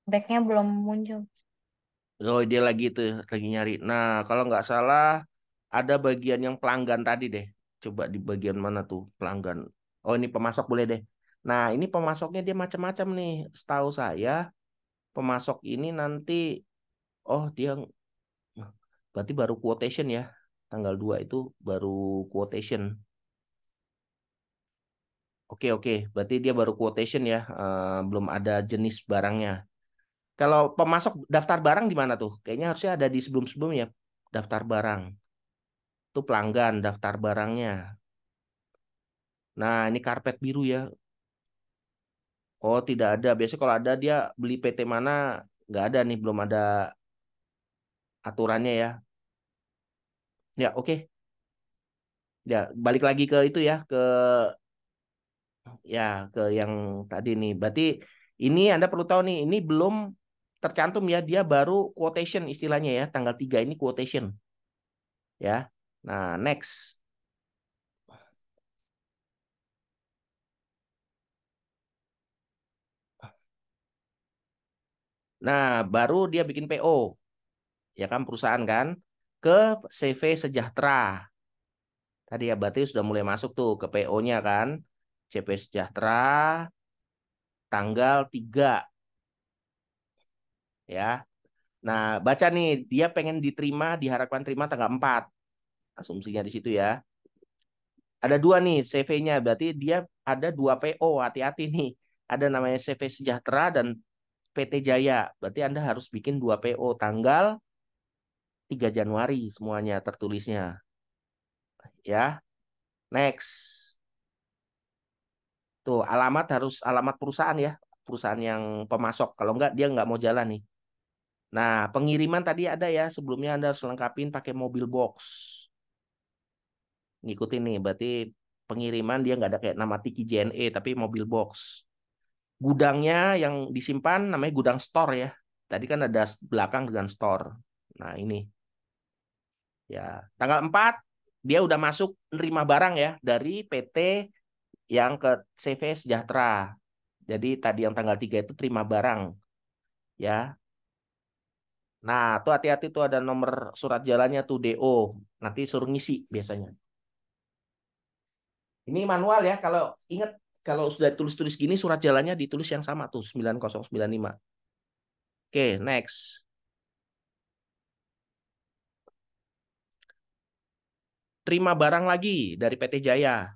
backnya belum muncul. Oh, dia lagi nyari. Nah, kalau nggak salah ada bagian yang pelanggan tadi deh. Coba di bagian mana tuh pelanggan? Oh, ini pemasok boleh deh. Nah, ini pemasoknya dia macam-macam nih. Setahu saya pemasok ini nanti, oh dia berarti baru quotation ya. Tanggal 2 itu baru quotation. Oke, oke. Berarti dia baru quotation ya. Belum ada jenis barangnya. Kalau pemasok daftar barang di mana tuh? Kayaknya harusnya ada di sebelum-sebelumnya. Daftar barang. Itu pelanggan, daftar barangnya. Nah, ini karpet biru ya. Oh, tidak ada. Biasanya kalau ada dia beli PT mana Nggak ada nih, belum ada aturannya ya. Ya, oke. Ya, balik lagi ke itu ya, ke yang tadi nih. Berarti ini Anda perlu tahu nih, ini belum tercantum ya, dia baru quotation istilahnya ya, tanggal 3 ini quotation ya. Nah, next. Nah, baru dia bikin PO, ya kan, perusahaan kan, ke CV Sejahtera. Tadi ya, berarti sudah mulai masuk tuh ke PO-nya kan. CV Sejahtera tanggal 3 ya. Nah, baca nih, dia pengen diterima, diharapkan terima tanggal 4. Asumsinya di situ ya. Ada dua nih CV-nya, berarti dia ada dua PO, hati-hati nih. Ada namanya CV Sejahtera dan PT Jaya. Berarti Anda harus bikin dua PO tanggal 3 Januari semuanya tertulisnya. Ya, next. Tuh, alamat harus alamat perusahaan ya. Perusahaan yang pemasok. Kalau enggak, dia nggak mau jalan nih. Nah, pengiriman tadi ada ya. Sebelumnya Anda harus lengkapin pakai mobil box. Ngikutin nih, berarti pengiriman dia nggak ada kayak nama Tiki JNE, tapi mobil box. Gudangnya yang disimpan namanya gudang store ya. Tadi kan ada belakang dengan store. Nah, ini ya. Tanggal 4 dia udah masuk nerima barang ya dari PT yang ke CV Sejahtera. Jadi tadi yang tanggal 3 itu terima barang ya. Nah, tuh hati-hati tuh ada nomor surat jalannya tuh DO. Nanti suruh ngisi biasanya. Ini manual ya, kalau ingat kalau sudah tulis-tulis gini surat jalannya ditulis yang sama tuh 9095. Oke, next. Terima barang lagi dari PT Jaya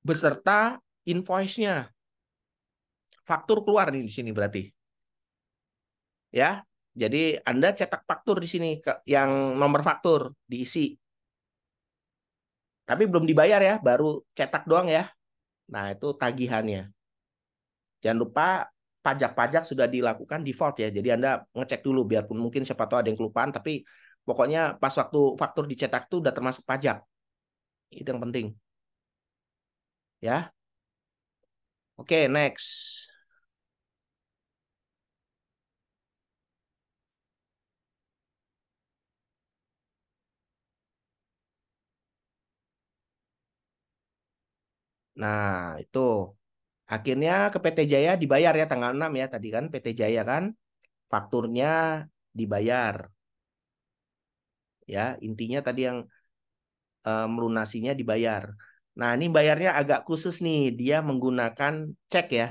beserta invoice-nya. Faktur keluar nih di sini berarti. Ya. Jadi Anda cetak faktur di sini yang nomor faktur diisi. Tapi belum dibayar ya, baru cetak doang ya. Nah, itu tagihannya. Jangan lupa pajak-pajak sudah dilakukan default ya. Jadi Anda ngecek dulu biarpun mungkin siapa tahu ada yang kelupaan, tapi pokoknya pas waktu faktur dicetak itu udah termasuk pajak. Itu yang penting. Ya. Oke, next. Nah, itu akhirnya ke PT Jaya dibayar ya tanggal 6 ya tadi kan PT Jaya kan fakturnya dibayar ya intinya tadi yang melunasinya dibayar. Nah, ini bayarnya agak khusus nih, dia menggunakan cek ya,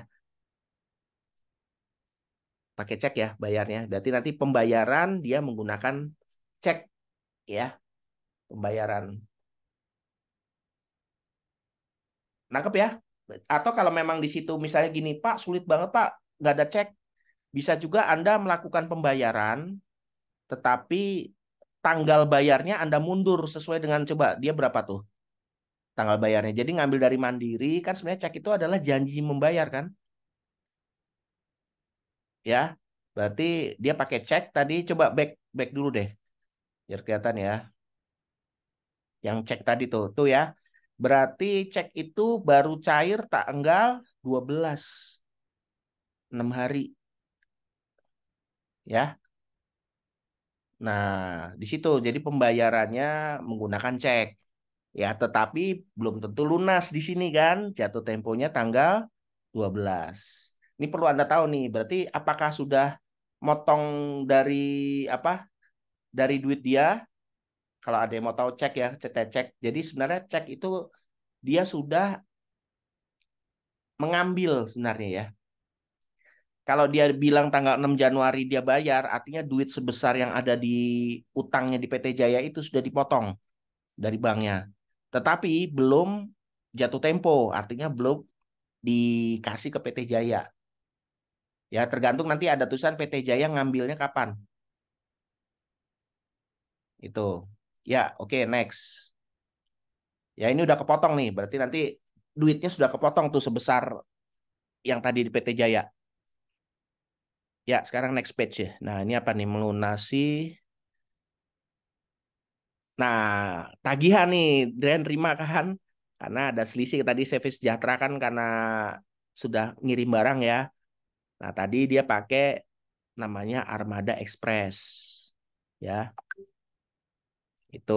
pakai cek ya bayarnya. Berarti nanti pembayaran dia menggunakan cek ya, pembayaran. Nangkep ya? Atau kalau memang di situ misalnya gini, Pak, sulit banget Pak, nggak ada cek, bisa juga Anda melakukan pembayaran, tetapi tanggal bayarnya Anda mundur sesuai dengan coba dia berapa tuh tanggal bayarnya. Jadi ngambil dari Mandiri kan sebenarnya cek itu adalah janji membayar kan? Ya. Berarti dia pakai cek tadi coba back back dulu deh biar kelihatan ya. Yang cek tadi tuh tuh ya. Berarti cek itu baru cair tanggal 12 6 hari ya. Nah, di situ jadi pembayarannya menggunakan cek. Ya, tetapi belum tentu lunas di sini kan. Jatuh temponya tanggal 12. Ini perlu Anda tahu nih, berarti apakah sudah motong dari apa? Dari duit dia? Kalau ada yang mau tahu cek ya, cek. Jadi sebenarnya cek itu dia sudah mengambil sebenarnya ya. Kalau dia bilang tanggal 6 Januari dia bayar, artinya duit sebesar yang ada di utangnya di PT Jaya itu sudah dipotong dari banknya. Tetapi belum jatuh tempo, artinya belum dikasih ke PT Jaya. Ya, tergantung nanti ada tulisan PT Jaya ngambilnya kapan. Itu. Ya, oke, next. Ya, ini udah kepotong nih. Berarti nanti duitnya sudah kepotong tuh sebesar yang tadi di PT Jaya. Ya, sekarang next page ya. Nah, ini apa nih? Melunasi. Nah, tagihan nih, Dan terima kan? Karena ada selisih tadi Service Sejahtera kan karena sudah ngirim barang ya. Nah, tadi dia pakai namanya Armada Express. Ya, itu.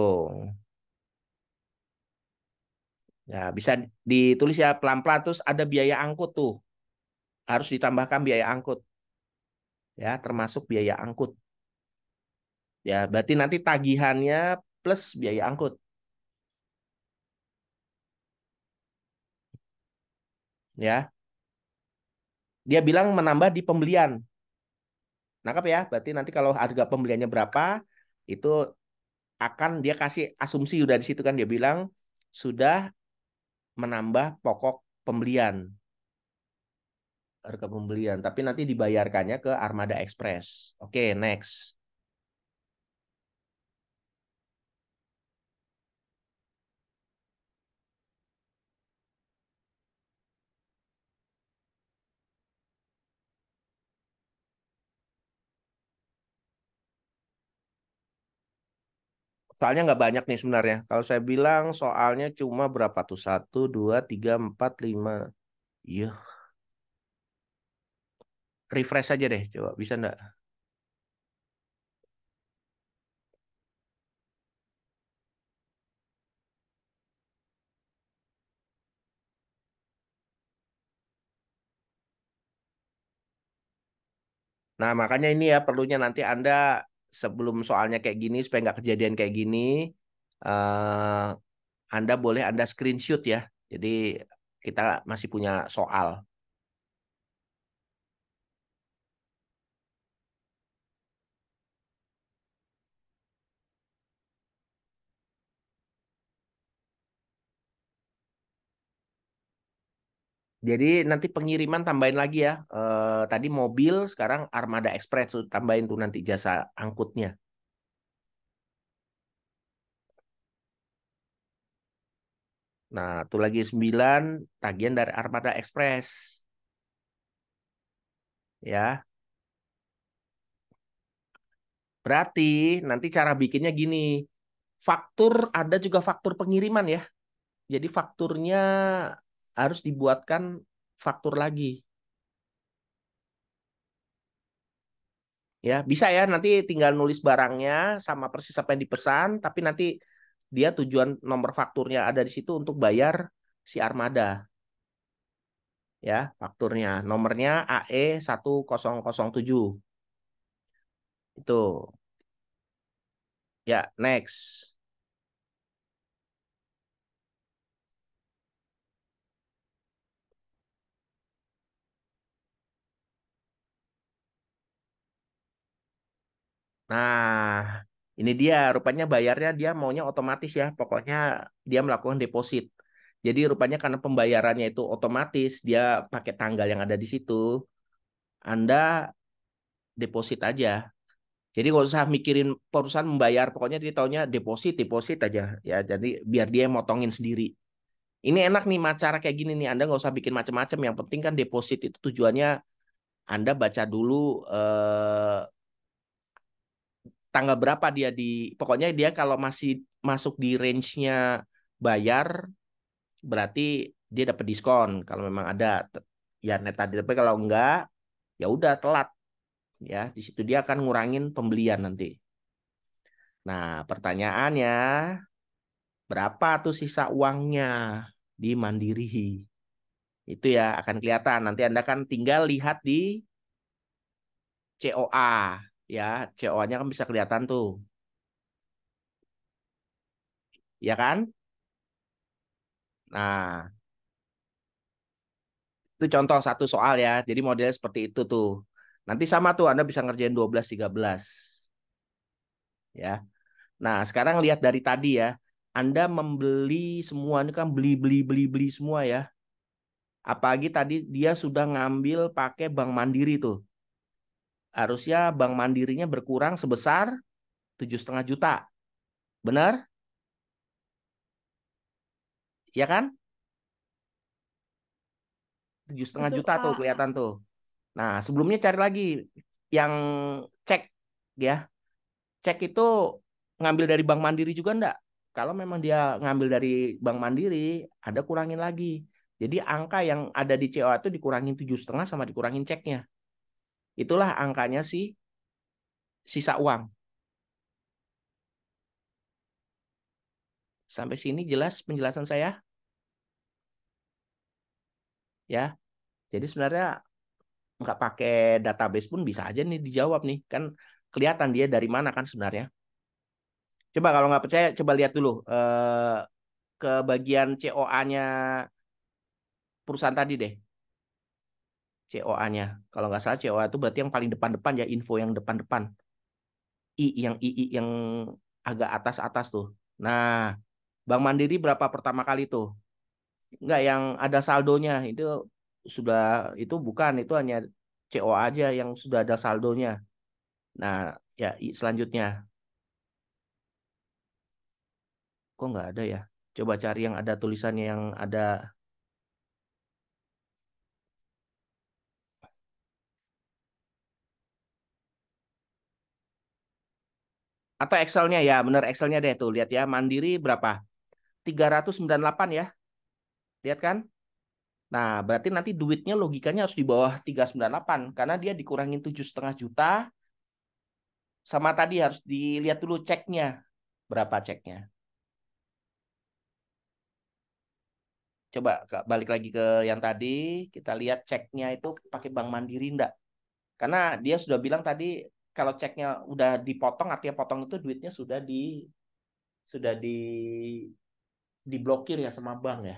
Ya, bisa ditulis ya pelan-pelan terus ada biaya angkut tuh. Harus ditambahkan biaya angkut ya, termasuk biaya angkut. Ya, berarti nanti tagihannya plus biaya angkut ya. Dia bilang menambah di pembelian. Nangkap ya? Berarti nanti kalau harga pembeliannya berapa, itu akan dia kasih asumsi udah di situ kan dia bilang sudah menambah pokok pembelian, harga pembelian, tapi nanti dibayarkannya ke Armada Express. Oke, next. Soalnya nggak banyak nih sebenarnya. Kalau saya bilang soalnya cuma berapa tuh? Satu, dua, tiga, empat, lima. Iya, refresh aja deh. Coba bisa nggak? Nah, makanya ini ya perlunya nanti Anda sebelum soalnya kayak gini, supaya nggak kejadian kayak gini, eh, Anda boleh Anda screenshot ya. Jadi kita masih punya soal. Jadi nanti pengiriman tambahin lagi ya. Tadi mobil, sekarang Armada Express tuh tambahin tuh nanti jasa angkutnya. Nah, tuh lagi 9 tagihan dari Armada Express. Ya, berarti nanti cara bikinnya gini. Faktur ada juga faktur pengiriman ya. Jadi fakturnya harus dibuatkan faktur lagi. Ya, bisa ya nanti tinggal nulis barangnya sama persis apa yang dipesan, tapi nanti dia tujuan nomor fakturnya ada di situ untuk bayar si Armada. Ya, fakturnya. Nomornya AE1007. Itu. Ya, next. Nah, ini dia rupanya bayarnya dia maunya otomatis ya. Pokoknya dia melakukan deposit. Jadi rupanya karena pembayarannya itu otomatis, dia pakai tanggal yang ada di situ. Anda deposit aja. Jadi nggak usah mikirin perusahaan membayar, pokoknya dia taunya deposit, deposit aja ya. Jadi biar dia yang motongin sendiri. Ini enak nih cara kayak gini nih. Anda nggak usah bikin macam-macam. Yang penting kan deposit itu tujuannya Anda baca dulu tanggal berapa dia di. Pokoknya dia kalau masih masuk di range-nya bayar, berarti dia dapat diskon. Kalau memang ada ya net tadi. Tapi kalau enggak, ya udah telat ya. Di situ dia akan ngurangin pembelian nanti. Nah, pertanyaannya berapa tuh sisa uangnya di Mandiri? Itu ya akan kelihatan. Nanti Anda kan tinggal lihat di COA. Ya, COA-nya kan bisa kelihatan tuh. Ya kan? Nah, itu contoh satu soal ya. Jadi modelnya seperti itu tuh. Nanti sama tuh Anda bisa ngerjain 12, 13. Ya. Nah, sekarang lihat dari tadi ya. Anda membeli semua ini kan beli semua ya. Apalagi tadi dia sudah ngambil pakai Bank Mandiri tuh. Harusnya Bank Mandirinya berkurang sebesar 7,5 juta. Benar? Ya kan? 7,5 Betul, juta tuh Kak. kelihatan tuh. Nah, sebelumnya cari lagi. yang cek ya. Cek itu ngambil dari Bank Mandiri juga enggak? Kalau memang dia ngambil dari Bank Mandiri, ada kurangin lagi. Jadi angka yang ada di COA itu dikurangin 7,5 sama dikurangin ceknya. Itulah angkanya sisa uang. Sampai sini jelas penjelasan saya? Ya. Jadi sebenarnya nggak pakai database pun bisa aja nih dijawab nih. Kan kelihatan dia dari mana kan sebenarnya. Coba kalau nggak percaya, coba lihat dulu ke bagian COA-nya perusahaan tadi deh. COA-nya. Kalau nggak salah COA itu berarti yang paling depan-depan ya, info yang depan-depan. II yang agak atas-atas tuh. Nah, Bank Mandiri berapa pertama kali tuh? Nggak yang ada saldonya. Sudah itu bukan, itu hanya COA aja yang sudah ada saldonya. Nah, ya selanjutnya. Kok nggak ada ya? Coba cari yang ada tulisannya yang ada. Atau Excelnya ya, bener Excelnya deh tuh. Lihat ya, Mandiri berapa? 398 ya. Lihat kan? Nah, berarti nanti duitnya logikanya harus di bawah 398 karena dia dikurangin 7,5 juta sama tadi harus dilihat dulu ceknya. Berapa ceknya? Coba balik lagi ke yang tadi, kita lihat ceknya itu pakai Bank Mandiri enggak? Karena dia sudah bilang tadi kalau ceknya udah dipotong, artinya potong itu duitnya sudah diblokir ya sama bank ya.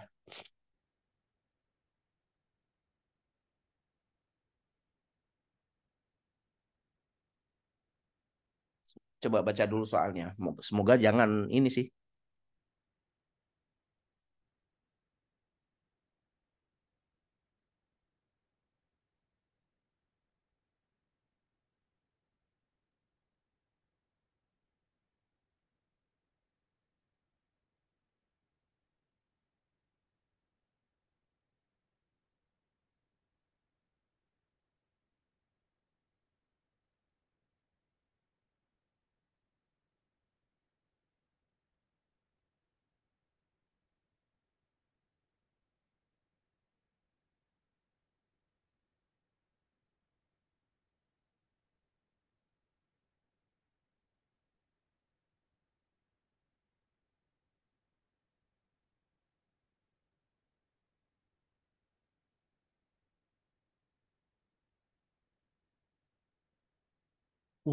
Coba baca dulu soalnya. Semoga jangan ini sih.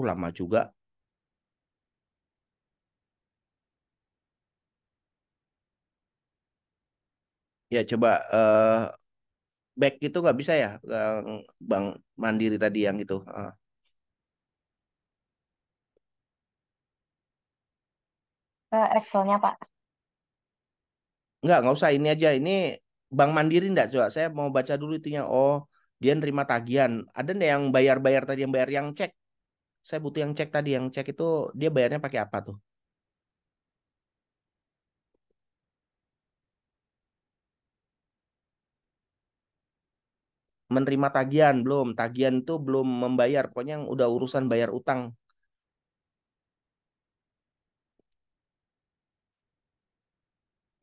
Lama juga. Ya coba back itu nggak bisa ya, Bank Mandiri tadi yang itu. Excelnya Pak. Nggak usah ini aja. Ini Bank Mandiri nggak coba. Saya mau baca dulu itunya. Oh, dia nerima tagihan. Ada nggak yang bayar-bayar tadi, yang bayar yang cek? Saya butuh yang cek tadi. Yang cek itu dia bayarnya pakai apa tuh? Menerima tagihan belum? Tagihan itu belum membayar. Pokoknya yang udah urusan bayar utang.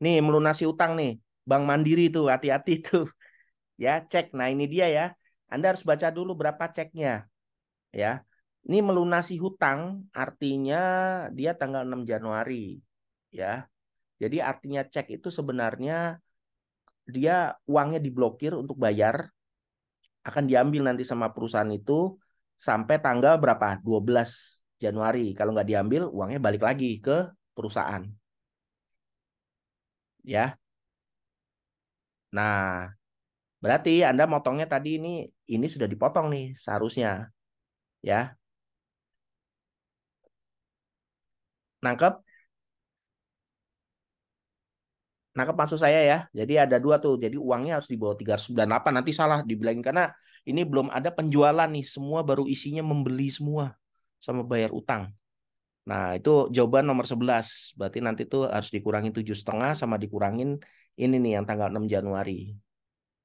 Nih melunasi utang nih. Bank Mandiri tuh hati-hati tuh. Ya cek. Nah ini dia ya. Anda harus baca dulu berapa ceknya. Ya. Ini melunasi hutang artinya dia tanggal 6 Januari. Ya. Jadi artinya cek itu sebenarnya dia uangnya diblokir untuk bayar, akan diambil nanti sama perusahaan itu sampai tanggal berapa? 12 Januari. Kalau nggak diambil, uangnya balik lagi ke perusahaan. Ya. Nah, berarti Anda motongnya tadi ini sudah dipotong nih seharusnya. Ya. Nangkep? Nangkep maksud saya ya. Jadi ada dua tuh. Jadi uangnya harus di bawah 398. Nanti salah dibilangin karena ini belum ada penjualan nih. Semua baru isinya membeli semua sama bayar utang. Nah, itu jawaban nomor 11. Berarti nanti tuh harus dikurangin 7,5 sama dikurangin ini nih yang tanggal 6 Januari.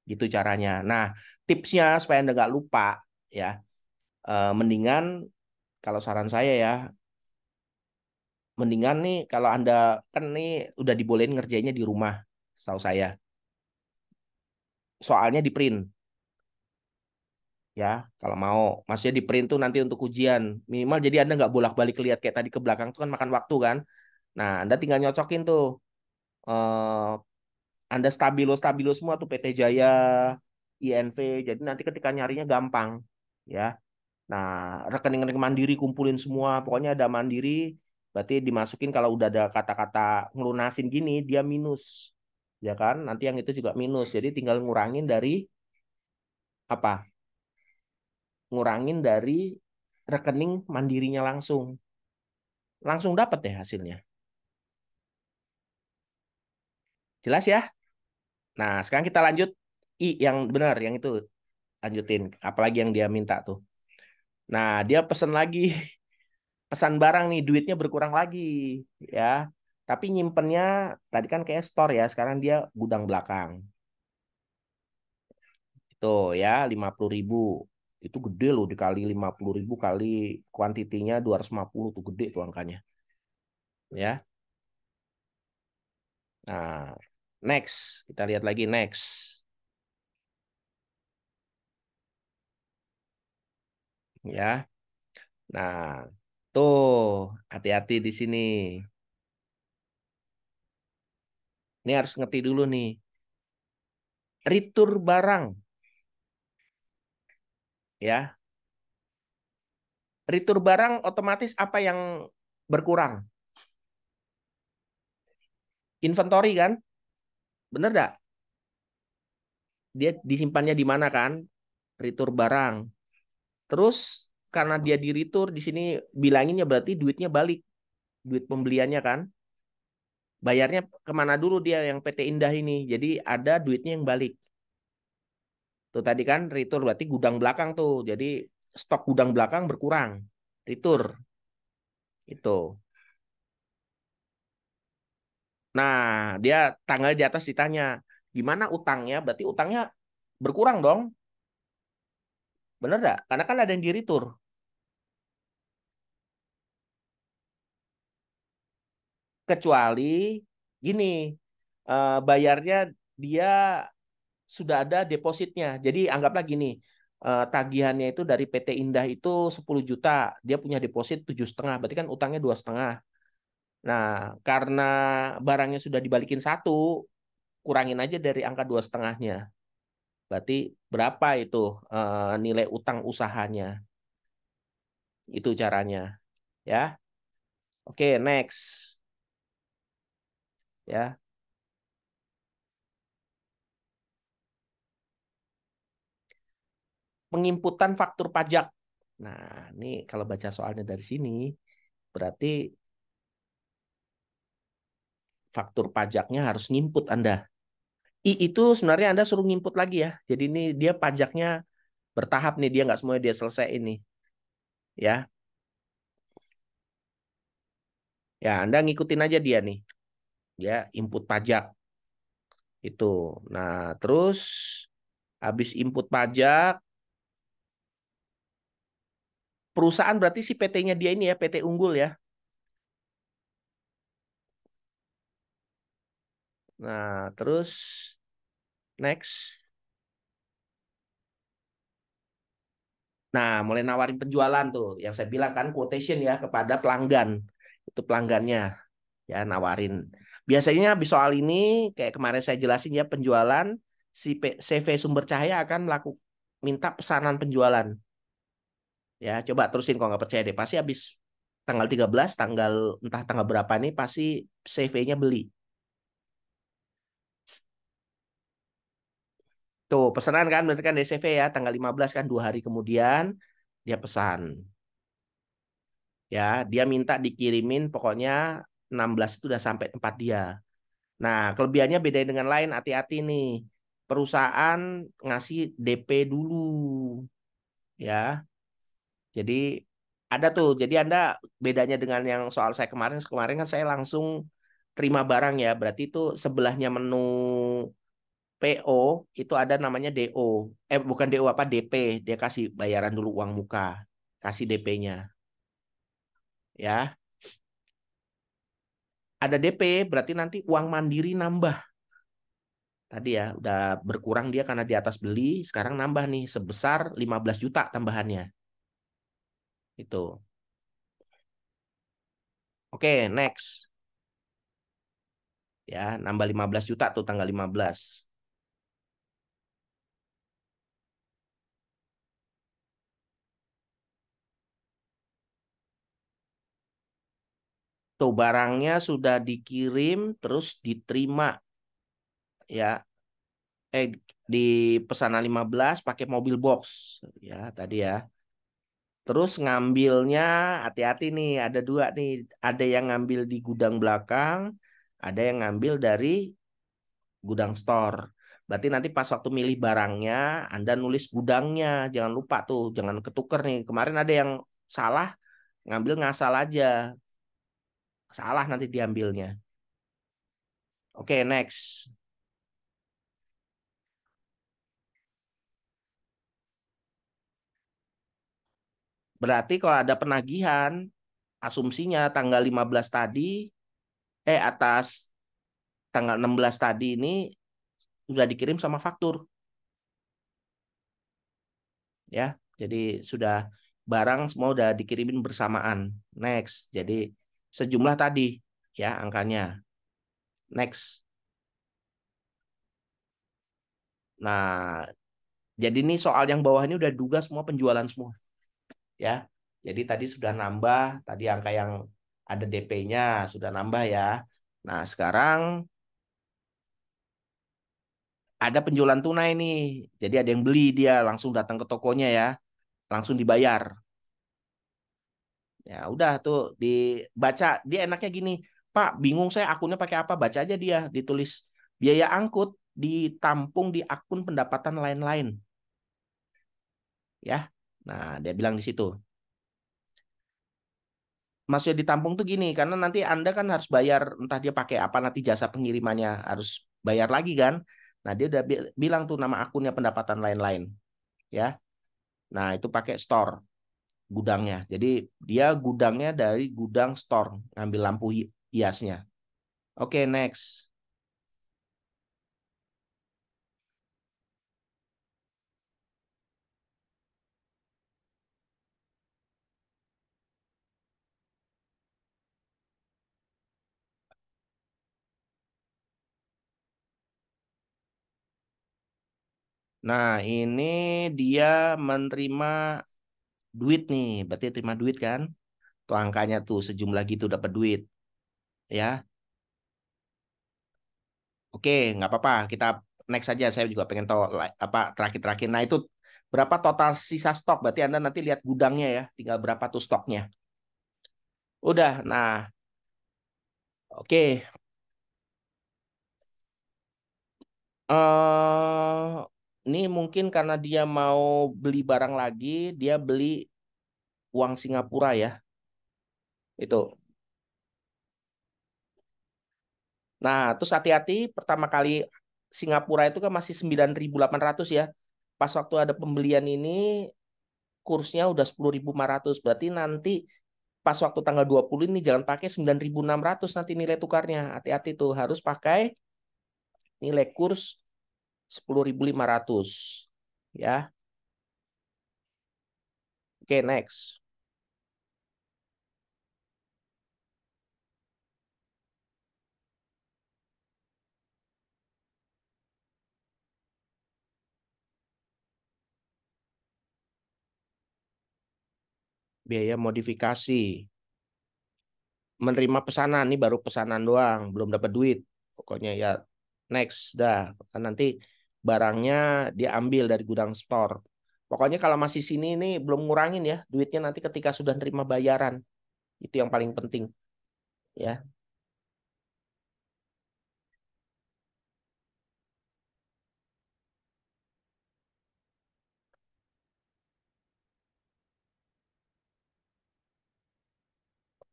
Gitu caranya. Nah, tipsnya supaya Anda nggak lupa ya. Mendingan kalau saran saya ya, mendingan nih kalau Anda kan nih udah dibolehin ngerjainnya di rumah, setahu saya. Soalnya di print ya, kalau mau. Maksudnya di print tuh nanti untuk ujian. Minimal jadi Anda nggak bolak-balik lihat kayak tadi ke belakang tuh kan makan waktu kan. Nah, Anda tinggal nyocokin tuh. eh Anda stabilo semua tuh PT Jaya, INV. Jadi nanti ketika nyarinya gampang ya. Nah, rekening-rekening Mandiri kumpulin semua. Pokoknya ada Mandiri, berarti dimasukin kalau udah ada kata-kata ngelunasin gini, dia minus. Ya kan? Nanti yang itu juga minus. Jadi tinggal ngurangin dari apa? Ngurangin dari rekening Mandirinya langsung. Langsung dapat deh hasilnya. Jelas ya? Nah, sekarang kita lanjut yang benar, yang itu lanjutin. Apalagi yang dia minta tuh. Nah, dia pesen lagi. Pesan barang nih duitnya berkurang lagi ya, tapi nyimpennya tadi kan kayak store ya, sekarang dia gudang belakang itu ya 50.000 itu gede loh, dikali 50.000 kali kuantitinya 250 tuh gede tuh angkanya ya. Nah, next kita lihat lagi next ya. Nah, tuh hati-hati di sini, ini harus ngerti dulu nih, retur barang ya. Retur barang otomatis apa yang berkurang? Inventory kan? Bener nggak? Dia disimpannya di mana kan? Retur barang. Terus karena dia di retur di sini bilanginnya berarti duitnya balik. Duit pembeliannya kan? Bayarnya kemana dulu dia yang PT Indah ini. Jadi ada duitnya yang balik. Tuh tadi kan retur berarti gudang belakang tuh. Jadi stok gudang belakang berkurang. Retur itu. Nah, dia tanggal di atas ditanya, gimana utangnya? Berarti utangnya berkurang dong. Bener nggak? Karena kan ada yang di retur. Kecuali gini, bayarnya dia sudah ada depositnya. Jadi anggaplah gini, tagihannya itu dari PT Indah itu 10 juta, dia punya deposit 7,5, berarti kan utangnya 2,5. Nah, karena barangnya sudah dibalikin satu, kurangin aja dari angka 2,5-nya. Berarti berapa itu nilai utang usahanya? Itu caranya, ya. Oke, next, ya. Penginputan faktur pajak. Nah, ini kalau baca soalnya dari sini, berarti faktur pajaknya harus nginput Anda. Itu sebenarnya Anda suruh nginput lagi ya. Jadi ini dia pajaknya bertahap nih, dia nggak semuanya dia selesai ini. Ya, ya Anda ngikutin aja dia nih. Ya, input pajak itu. Nah, terus habis input pajak, perusahaan berarti si PT-nya dia ini ya, PT Unggul ya. Nah, terus next. Nah, mulai nawarin penjualan tuh. Yang saya bilang kan quotation ya kepada pelanggan. Itu pelanggannya ya nawarin. Biasanya habis soal ini kayak kemarin saya jelasin ya, penjualan si CV Sumber Cahaya akan minta pesanan penjualan. Ya, coba terusin kalau nggak percaya deh. Pasti habis tanggal 13, tanggal entah tanggal berapa nih pasti CV-nya beli. Tuh, pesanan kan berarti kan DCV ya, tanggal 15 kan 2 hari kemudian dia pesan. Ya, dia minta dikirimin pokoknya 16 itu udah sampai tempat dia. Nah, kelebihannya beda dengan lain, hati-hati nih. Perusahaan ngasih DP dulu, ya. Jadi ada tuh. Jadi Anda bedanya dengan yang soal saya kemarin, kemarin kan saya langsung terima barang ya. Berarti itu sebelahnya menu PO itu ada namanya DO. Bukan DO apa DP. Dia kasih bayaran dulu uang muka. kasih DP-nya. Ya. Ada DP berarti nanti uang mandiri nambah. Tadi ya udah berkurang dia karena di atas beli, sekarang nambah nih sebesar 15 juta tambahannya. Itu. Oke, next. Ya, nambah 15 juta tuh tanggal 15. Tuh barangnya sudah dikirim terus diterima ya. Di pesanan 15 pakai mobil box ya tadi ya. Terus ngambilnya hati-hati nih, ada dua nih. Ada yang ngambil di gudang belakang, ada yang ngambil dari gudang store. Berarti nanti pas waktu milih barangnya, Anda nulis gudangnya. Jangan lupa tuh, jangan ketuker nih. Kemarin ada yang salah, ngambil ngasal aja. Salah nanti diambilnya. Oke, next. Berarti kalau ada penagihan, asumsinya tanggal 15 tadi, atas tanggal 16 tadi ini sudah dikirim sama faktur. Ya, jadi sudah barang semua udah dikirimin bersamaan. Next. Jadi sejumlah tadi ya angkanya. Next. Nah, jadi ini soal yang bawah ini udah duga semua penjualan semua ya. Jadi tadi sudah nambah, tadi angka yang ada DP-nya sudah nambah ya. Nah, sekarang ada penjualan tunai nih. Jadi ada yang beli dia langsung datang ke tokonya ya, langsung dibayar. Ya udah tuh dibaca, dia enaknya gini, Pak, bingung saya akunnya pakai apa? Baca aja dia, ditulis biaya angkut ditampung di akun pendapatan lain-lain. Ya. Nah, dia bilang di situ. Maksudnya ditampung tuh gini, karena nanti Anda kan harus bayar entah dia pakai apa nanti jasa pengirimannya harus bayar lagi kan. Nah, dia udah bilang tuh nama akunnya pendapatan lain-lain, ya. Nah, itu pakai store gudangnya. Jadi dia gudangnya dari gudang store, ngambil lampu hiasnya. Oke, next. Nah, ini dia menerima duit nih, berarti terima duit kan? Tuh angkanya tuh sejumlah gitu dapat duit, ya. Oke, nggak apa-apa. Kita next saja. Saya juga pengen tahu apa terakhir-terakhir. Nah, itu berapa total sisa stok? Berarti Anda nanti lihat gudangnya ya. Tinggal berapa tuh stoknya. Udah. Nah, oke. Ini mungkin karena dia mau beli barang lagi, dia beli uang Singapura ya. Itu. Nah, terus hati-hati pertama kali Singapura itu kan masih 9.800 ya. Pas waktu ada pembelian ini kursnya udah 10.500. Berarti nanti pas waktu tanggal 20 ini jangan pakai 9.600 nanti nilai tukarnya. Hati-hati tuh harus pakai nilai kurs 10.500 ya. Oke, next. Biaya modifikasi. Menerima pesanan ini baru pesanan doang, belum dapat duit. Pokoknya ya next dah. Kan nanti barangnya dia ambil dari gudang store. Pokoknya kalau masih sini ini belum ngurangin ya duitnya nanti ketika sudah terima bayaran. Itu yang paling penting ya.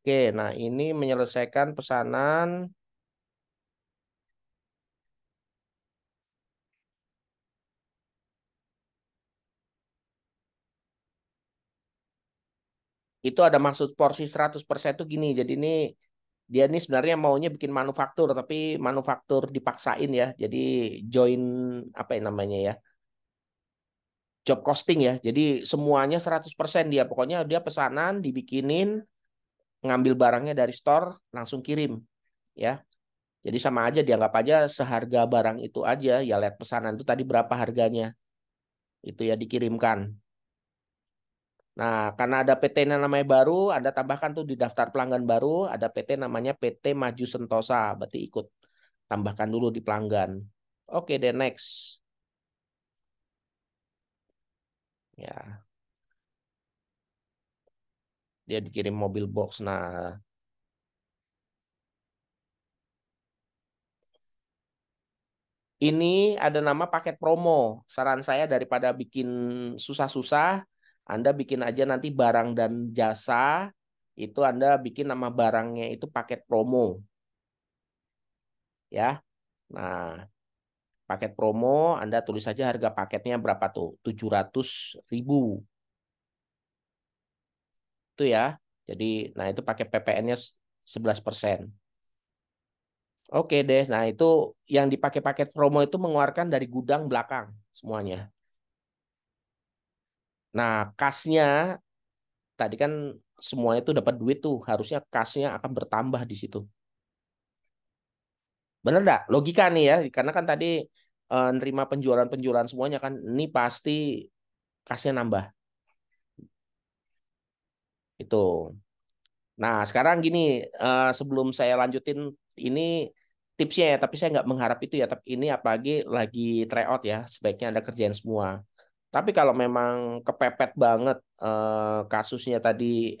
Oke, nah ini menyelesaikan pesanan. Itu ada maksud porsi 100% tuh gini. Jadi ini dia nih sebenarnya maunya bikin manufaktur, tapi manufaktur dipaksain ya. Jadi join apa yang namanya ya? Job costing ya. Jadi semuanya 100% dia. Pokoknya dia pesanan dibikinin, ngambil barangnya dari store, langsung kirim ya. Jadi sama aja dianggap aja seharga barang itu aja. Ya lihat pesanan itu tadi berapa harganya. Itu ya dikirimkan. Nah, karena ada PT namanya baru, Anda tambahkan tuh di daftar pelanggan baru, ada PT namanya PT Maju Sentosa, berarti ikut tambahkan dulu di pelanggan. Oke deh, next. Ya, dia dikirim mobil box. Nah, ini ada nama paket promo. Saran saya daripada bikin susah-susah, Anda bikin aja nanti barang dan jasa, itu Anda bikin nama barangnya itu paket promo. Ya, nah paket promo, Anda tulis saja harga paketnya berapa tuh? 700.000. Itu ya. Jadi, nah itu pakai PPN-nya 11%. Oke deh. Nah, itu yang dipakai paket promo itu mengeluarkan dari gudang belakang semuanya. Nah, kasnya tadi kan semuanya itu dapat duit tuh. Harusnya kasnya akan bertambah di situ. Bener nggak? Logika nih ya. Karena kan tadi nerima penjualan-penjualan semuanya kan. Ini pasti kasnya nambah. Itu. Nah, sekarang gini, sebelum saya lanjutin ini tipsnya ya, tapi saya nggak mengharap itu ya. Tapi ini apalagi lagi tryout ya, sebaiknya Anda kerjain semua. Tapi kalau memang kepepet banget kasusnya tadi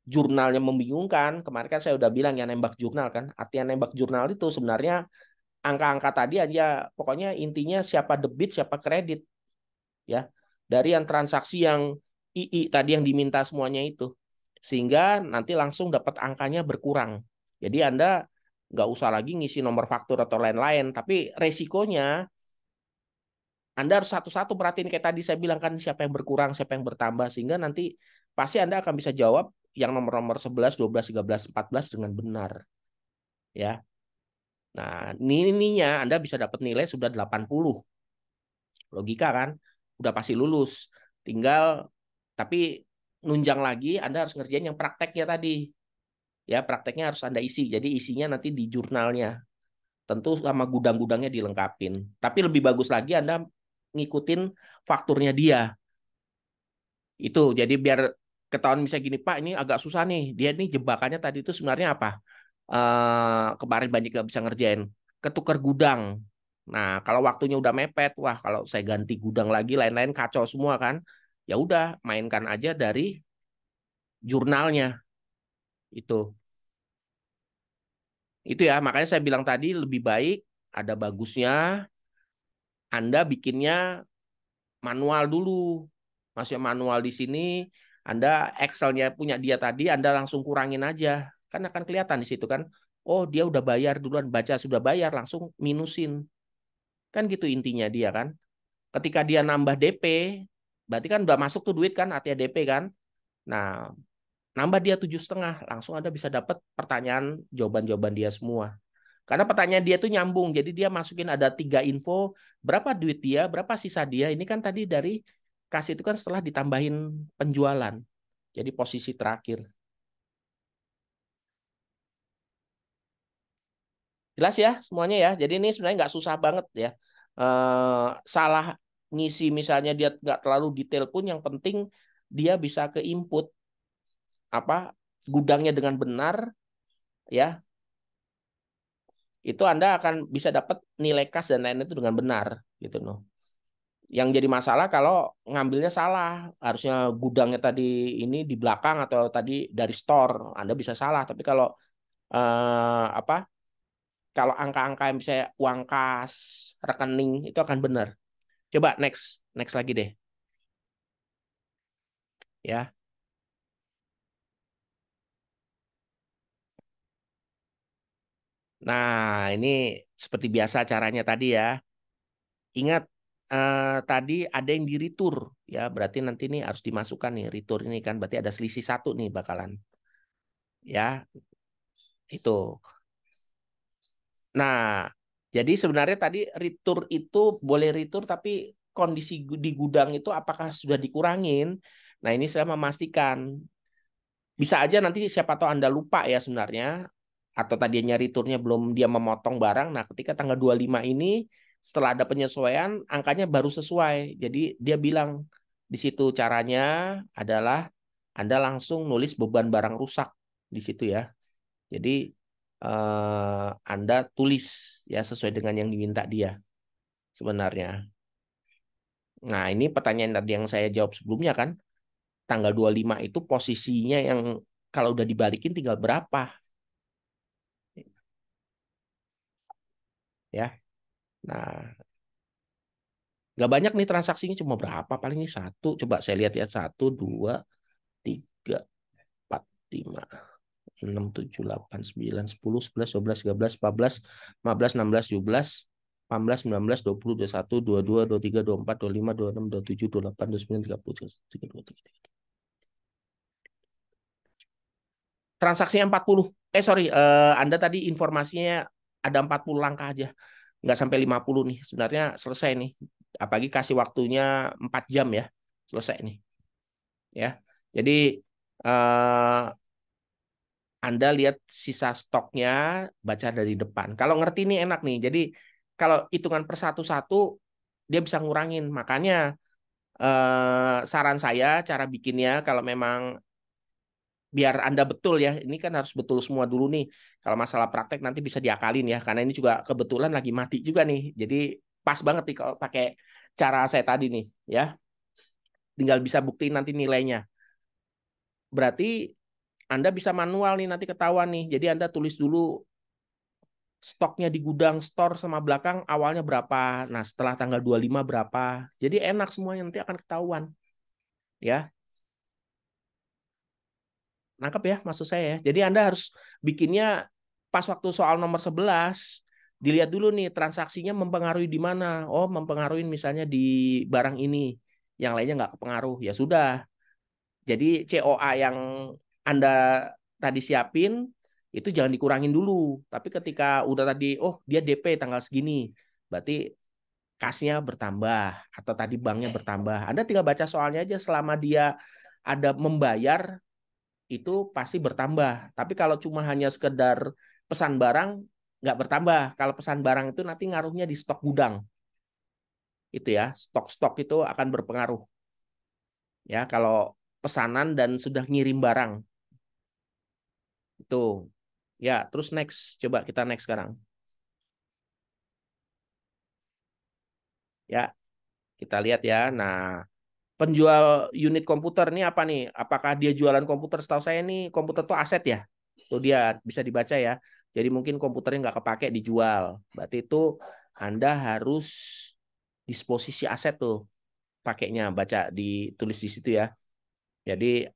jurnalnya membingungkan, kemarin kan saya udah bilang ya nembak jurnal kan. Artinya nembak jurnal itu sebenarnya angka-angka tadi aja, pokoknya intinya siapa debit, siapa kredit ya. Dari yang transaksi yang II tadi yang diminta semuanya itu. Sehingga nanti langsung dapat angkanya berkurang. Jadi Anda nggak usah lagi ngisi nomor faktur atau lain-lain. Tapi resikonya Anda harus satu-satu perhatiin kayak tadi saya bilang kan siapa yang berkurang, siapa yang bertambah. Sehingga nanti pasti Anda akan bisa jawab yang nomor-nomor 11, 12, 13, 14 dengan benar. Ya. Nah, ininya Anda bisa dapat nilai sudah 80. Logika kan? Udah pasti lulus. Tinggal tapi nunjang lagi Anda harus ngerjain yang prakteknya tadi. Ya, prakteknya harus Anda isi. Jadi isinya nanti di jurnalnya. Tentu sama gudang-gudangnya dilengkapin. Tapi lebih bagus lagi Anda ngikutin fakturnya dia. Itu jadi biar ketahuan bisa gini, Pak, ini agak susah nih. Dia nih jebakannya tadi itu sebenarnya apa? Kemarin banyak gak bisa ngerjain. Ketukar gudang. Nah, kalau waktunya udah mepet, wah kalau saya ganti gudang lagi, lain-lain kacau semua kan. Ya udah, mainkan aja dari jurnalnya itu. Itu ya, makanya saya bilang tadi lebih baik ada bagusnya Anda bikinnya manual dulu. Masih manual di sini, Anda Excel-nya punya dia tadi, Anda langsung kurangin aja. Kan akan kelihatan di situ kan. Oh, dia udah bayar duluan, baca sudah bayar, langsung minusin. Kan gitu intinya dia kan. Ketika dia nambah DP, berarti kan udah masuk tuh duit kan, artinya DP kan. Nah, nambah dia 7,5, langsung Anda bisa dapat pertanyaan, jawaban-jawaban dia semua. Karena pertanyaan dia tuh nyambung, jadi dia masukin ada 3 info, berapa duit dia, berapa sisa dia. Ini kan tadi dari kasih itu kan setelah ditambahin penjualan. Jadi posisi terakhir. Jelas ya semuanya ya. Jadi ini sebenarnya nggak susah banget ya. Salah ngisi misalnya dia nggak terlalu detail pun, yang penting dia bisa ke input apa gudangnya dengan benar ya. Itu Anda akan bisa dapat nilai kas dan lain itu dengan benar gitu loh. Yang jadi masalah kalau ngambilnya salah, harusnya gudangnya tadi ini di belakang atau tadi dari store, Anda bisa salah. Tapi kalau apa? Kalau angka-angka yang bisa uang kas, rekening itu akan benar. Coba next, next lagi deh, ya. Nah, ini seperti biasa caranya tadi ya. Ingat tadi ada yang di retur ya, berarti nanti nih harus dimasukkan nih retur ini kan, berarti ada selisih 1 nih bakalan ya itu. Nah, jadi sebenarnya tadi retur itu boleh retur tapi kondisi di gudang itu apakah sudah dikurangin? Nah, ini saya memastikan. Bisa aja nanti siapa tahu Anda lupa ya sebenarnya, atau tadinya returnya belum dia memotong barang. Nah, ketika tanggal 25 ini setelah ada penyesuaian angkanya baru sesuai. Jadi dia bilang di situ caranya adalah Anda langsung nulis beban barang rusak di situ ya. Jadi Anda tulis ya sesuai dengan yang diminta dia sebenarnya. Nah, ini pertanyaan tadi yang saya jawab sebelumnya kan. Tanggal 25 itu posisinya yang kalau udah dibalikin tinggal berapa ya. Nah, nggak banyak nih transaksinya, cuma berapa paling ini 1. Coba saya lihat ya, 1, 2, 3, 4, 5, 6, 7, 8, 9, 10, 11, 12, 13, 14, 15, 16, 17, 18, 19, 20, 21, 22, 23, 24, 25, 26, 27, 28, 29, 30, 31, 32, 33. Transaksinya 40. Sorry, Anda tadi informasinya ada 40 langkah aja. Nggak sampai 50 nih. Sebenarnya selesai nih. Apalagi kasih waktunya 4 jam ya. Selesai nih. Ya. Jadi eh, Anda lihat sisa stoknya, baca dari depan. Kalau ngerti nih enak nih. Jadi kalau hitungan per satu-satu, dia bisa ngurangin. Makanya saran saya cara bikinnya kalau memang biar Anda betul ya. Ini kan harus betul semua dulu nih. Kalau masalah praktek nanti bisa diakalin ya. Karena ini juga kebetulan lagi mati juga nih. Jadi pas banget nih kalau pakai cara saya tadi nih ya. Tinggal bisa buktiin nanti nilainya. Berarti Anda bisa manual nih nanti ketahuan nih. Jadi Anda tulis dulu stoknya di gudang, store sama belakang awalnya berapa. Nah, setelah tanggal 25 berapa. Jadi enak semuanya nanti akan ketahuan. Ya, nangkep ya maksud saya ya. Jadi Anda harus bikinnya pas waktu soal nomor 11 dilihat dulu nih transaksinya mempengaruhi di mana. Oh, mempengaruhi misalnya di barang ini. Yang lainnya nggak kepengaruh. Ya sudah. Jadi COA yang Anda tadi siapin itu jangan dikurangin dulu. Tapi ketika udah tadi, oh dia DP tanggal segini, berarti kasnya bertambah atau tadi banknya bertambah. Anda tinggal baca soalnya aja selama dia ada membayar itu pasti bertambah. Tapi kalau cuma hanya sekedar pesan barang nggak bertambah. Kalau pesan barang itu nanti ngaruhnya di stok gudang. Itu ya, stok-stok itu akan berpengaruh. Ya, kalau pesanan dan sudah ngirim barang. Itu. Ya, terus next. Coba kita next sekarang. Ya, kita lihat ya. Nah, penjual unit komputer ini apa nih? Apakah dia jualan komputer? Setahu saya nih komputer tuh aset ya. Tuh dia bisa dibaca ya. Jadi mungkin komputernya nggak kepake dijual. Berarti itu Anda harus disposisi aset tuh pakainya. Baca ditulis di situ ya. Jadi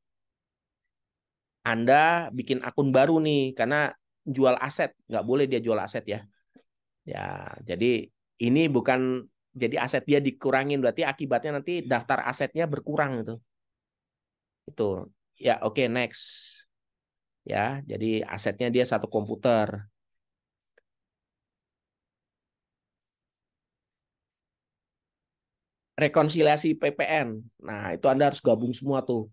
Anda bikin akun baru nih karena jual aset. Nggak boleh dia jual aset ya. Ya, jadi ini bukan jadi aset dia dikurangin. Berarti akibatnya nanti daftar asetnya berkurang gitu. Itu. Ya, oke, next. Ya, jadi asetnya dia 1 komputer. Rekonsiliasi PPN. Nah, itu Anda harus gabung semua tuh.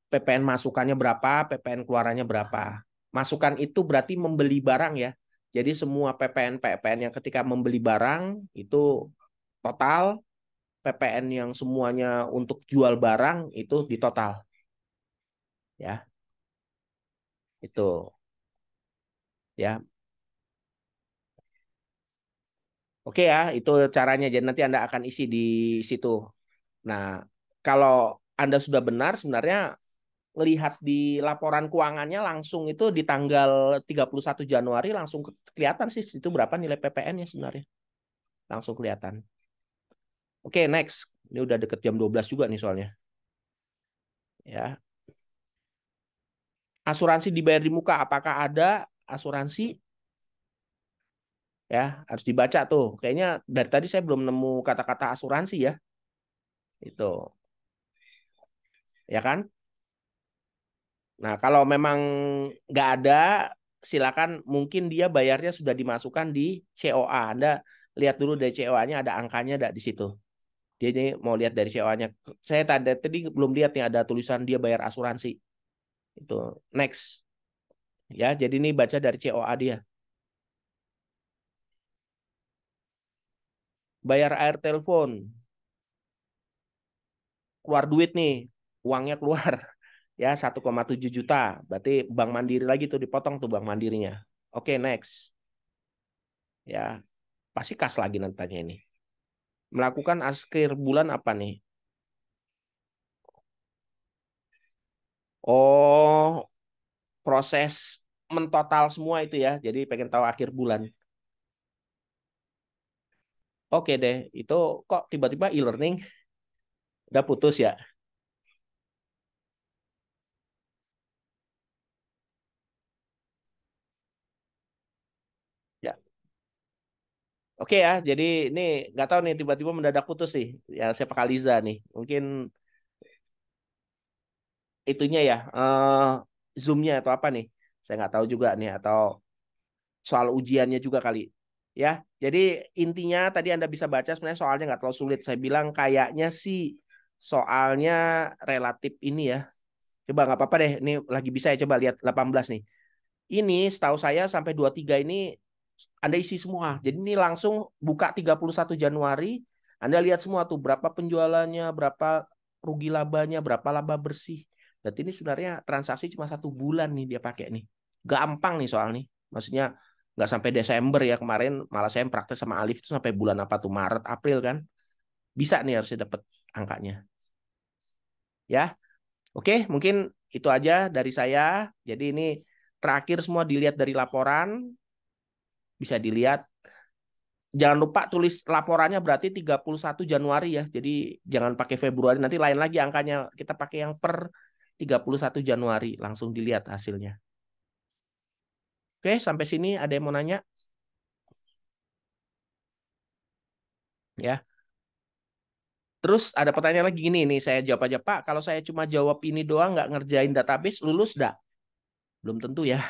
PPN masukannya berapa, PPN keluarannya berapa. Masukan itu berarti membeli barang ya. Jadi semua PPN yang ketika membeli barang itu total, PPN yang semuanya untuk jual barang itu di total. Ya, itu. Ya, oke ya, itu caranya. Jadi nanti Anda akan isi di situ. Nah, kalau Anda sudah benar, sebenarnya lihat di laporan keuangannya langsung itu di tanggal 31 Januari langsung kelihatan sih itu berapa nilai PPN-nya sebenarnya. Langsung kelihatan. Oke, next. Ini udah deket jam 12 juga nih soalnya. Ya. Asuransi dibayar di muka. Apakah ada asuransi? Ya, harus dibaca tuh. Kayaknya dari tadi saya belum nemu kata-kata asuransi ya. Itu, ya kan? Nah, kalau memang nggak ada, silakan mungkin dia bayarnya sudah dimasukkan di COA. Anda lihat dulu dari COA-nya ada angkanya ada di situ. Dia ini mau lihat dari COA-nya. Saya tadi belum lihat nih ada tulisan dia bayar asuransi. Itu next. Ya, jadi ini baca dari COA dia. Bayar air telepon, keluar duit nih, uangnya keluar. Ya, 1,7 juta. Berarti Bank Mandiri lagi tuh dipotong tuh Bank Mandirinya. Oke, next. Ya, pasti kas lagi nantinya ini. Melakukan akhir bulan apa nih? Oh, proses mentotal semua itu ya. Jadi pengen tahu akhir bulan. Oke deh, itu kok tiba-tiba e-learning udah putus ya? Ya, oke ya. Jadi ini nggak tahu nih tiba-tiba mendadak putus sih. Ya siapa Kaliza nih? Mungkin itunya ya, Zoom-nya atau apa nih? Saya nggak tahu juga nih. Atau soal ujiannya juga kali. Ya, jadi intinya tadi Anda bisa baca sebenarnya soalnya nggak terlalu sulit. Saya bilang kayaknya sih soalnya relatif ini ya. Coba nggak apa-apa deh. Ini lagi bisa ya coba lihat 18 nih. Ini setahu saya sampai 23 ini Anda isi semua. Jadi ini langsung buka 31 Januari. Anda lihat semua tuh berapa penjualannya, berapa rugi labanya, berapa laba bersih. Berarti ini sebenarnya transaksi cuma 1 bulan nih dia pakai nih. Gampang nih soal nih. Maksudnya nggak sampai Desember ya kemarin. Malah saya praktek sama Alif itu sampai bulan apa tuh Maret, April kan. Bisa nih harusnya dapat angkanya. Ya, oke mungkin itu aja dari saya. Jadi ini terakhir semua dilihat dari laporan. Bisa dilihat. Jangan lupa tulis laporannya berarti 31 Januari ya. Jadi jangan pakai Februari, nanti lain lagi angkanya. Kita pakai yang per 31 Januari, langsung dilihat hasilnya. Oke, sampai sini ada yang mau nanya? Ya. Terus ada pertanyaan lagi gini nih, saya jawab aja Pak, kalau saya cuma jawab ini doang nggak ngerjain database, lulus dah? Belum tentu ya.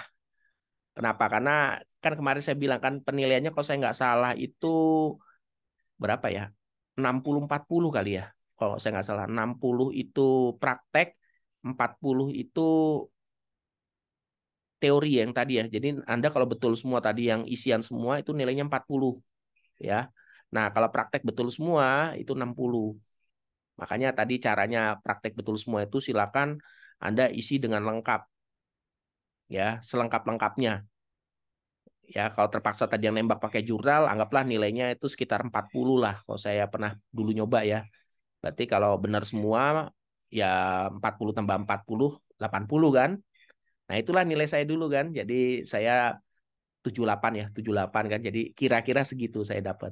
Kenapa? Karena kan kemarin saya bilang kan penilaiannya kalau saya nggak salah itu berapa ya? 60-40 kali ya. Kalau saya nggak salah 60 itu praktek, 40 itu teori yang tadi ya. Jadi Anda kalau betul semua tadi yang isian semua itu nilainya 40 ya. Nah, kalau praktek betul semua itu 60. Makanya tadi caranya praktek betul semua itu silakan Anda isi dengan lengkap ya, selengkap-lengkapnya. Ya, kalau terpaksa tadi yang nembak pakai jurnal, anggaplah nilainya itu sekitar 40 lah. Kalau saya pernah dulu nyoba ya. Berarti kalau benar semua ya 40 tambah 40, 80 kan. Nah, itulah nilai saya dulu kan. Jadi saya 78 ya, 78 kan. Jadi kira-kira segitu saya dapat.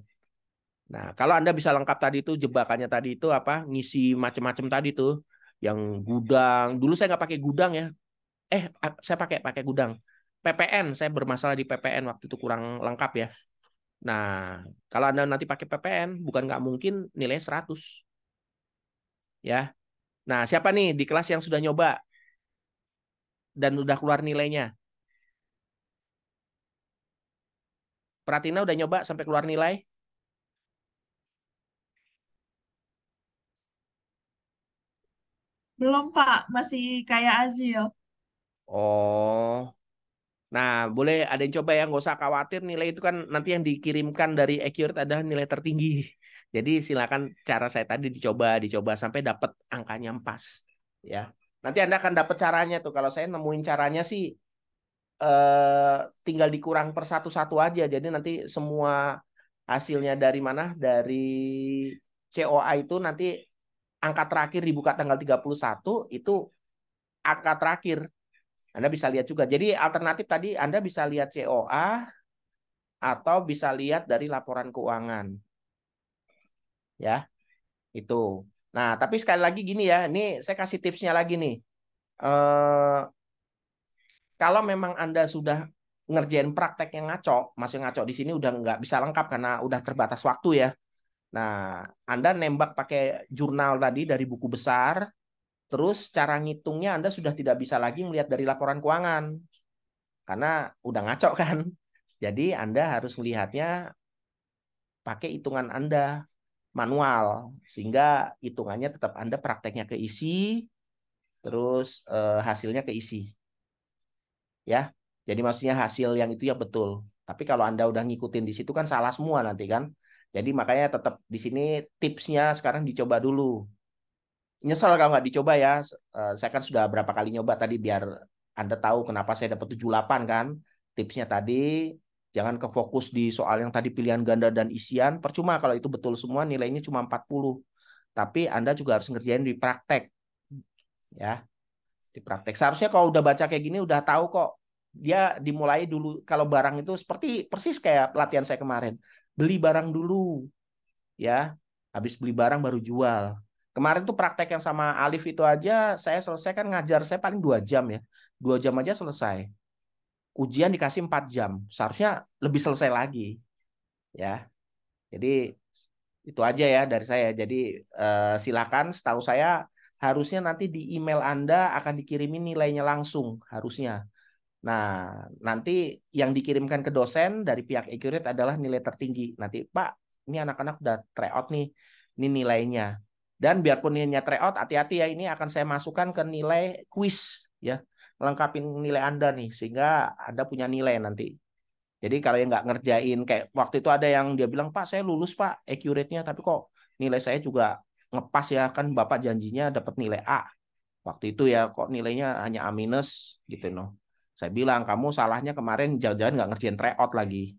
Nah, kalau Anda bisa lengkap tadi itu jebakannya tadi itu apa? Ngisi macam-macam tadi tuh yang gudang. Dulu saya nggak pakai gudang ya. Saya pakai gudang. PPN, saya bermasalah di PPN waktu itu kurang lengkap ya. Nah, kalau Anda nanti pakai PPN, bukan nggak mungkin nilai 100 ya. Nah, siapa nih di kelas yang sudah nyoba dan udah keluar nilainya? Pratina udah nyoba sampai keluar nilai? Belum, Pak. Masih kayak Azil. Oh, nah boleh ada yang coba ya, nggak usah khawatir nilai itu kan nanti yang dikirimkan dari Accurate adalah nilai tertinggi. Jadi silakan cara saya tadi dicoba sampai dapat angkanya pas. Ya, nanti Anda akan dapat caranya tuh. Kalau saya nemuin caranya sih, tinggal dikurang per satu-satu aja. Jadi nanti semua hasilnya dari mana? Dari COA itu nanti angka terakhir dibuka tanggal 31 itu angka terakhir. Anda bisa lihat juga. Jadi alternatif tadi Anda bisa lihat COA atau bisa lihat dari laporan keuangan. Ya, itu. Nah, tapi sekali lagi gini ya, ini saya kasih tipsnya lagi nih. Eh, kalau memang Anda sudah ngerjain praktek yang ngaco, masih ngaco di sini udah nggak bisa lengkap karena udah terbatas waktu ya. Nah, Anda nembak pakai jurnal tadi dari buku besar, terus cara ngitungnya Anda sudah tidak bisa lagi melihat dari laporan keuangan karena udah ngaco kan. Jadi Anda harus melihatnya pakai hitungan Anda manual sehingga hitungannya tetap Anda prakteknya keisi, terus hasilnya keisi. Ya. Jadi maksudnya hasil yang itu ya betul. Tapi kalau Anda udah ngikutin di situ kan salah semua nanti kan. Jadi makanya tetap di sini tipsnya sekarang dicoba dulu. Nyesel kalau nggak dicoba ya. Saya kan sudah berapa kali nyoba tadi biar Anda tahu kenapa saya dapat 78 kan. Tipsnya tadi jangan kefokus di soal yang tadi pilihan ganda dan isian. Percuma kalau itu betul semua nilainya cuma 40. Tapi Anda juga harus ngerjain di praktek ya. Di praktek. Seharusnya kalau udah baca kayak gini udah tahu kok. Dia dimulai dulu kalau barang itu seperti persis kayak pelatihan saya kemarin. Beli barang dulu ya. Habis beli barang baru jual. Kemarin tuh praktek yang sama Alif itu aja saya selesai kan ngajar saya paling 2 jam ya. 2 jam aja selesai. Ujian dikasih 4 jam. Seharusnya lebih selesai lagi ya. Jadi itu aja ya dari saya. Jadi silakan setahu saya harusnya nanti di email Anda akan dikirimin nilainya langsung harusnya. Nah, nanti yang dikirimkan ke dosen dari pihak Accurate adalah nilai tertinggi. Nanti, Pak, ini anak-anak udah tryout nih, ini nilainya. Dan biarpun nilainya tryout, hati-hati ya, ini akan saya masukkan ke nilai kuis, ya, lengkapin nilai Anda nih, sehingga Anda punya nilai nanti. Jadi kalau yang nggak ngerjain, kayak waktu itu ada yang dia bilang, Pak, saya lulus, Pak, Accurate-nya, tapi kok nilai saya juga ngepas ya, kan Bapak janjinya dapat nilai A. Waktu itu ya kok nilainya hanya A minus gitu noh. Saya bilang kamu salahnya kemarin jangan-jangan nggak ngerjain tryout lagi.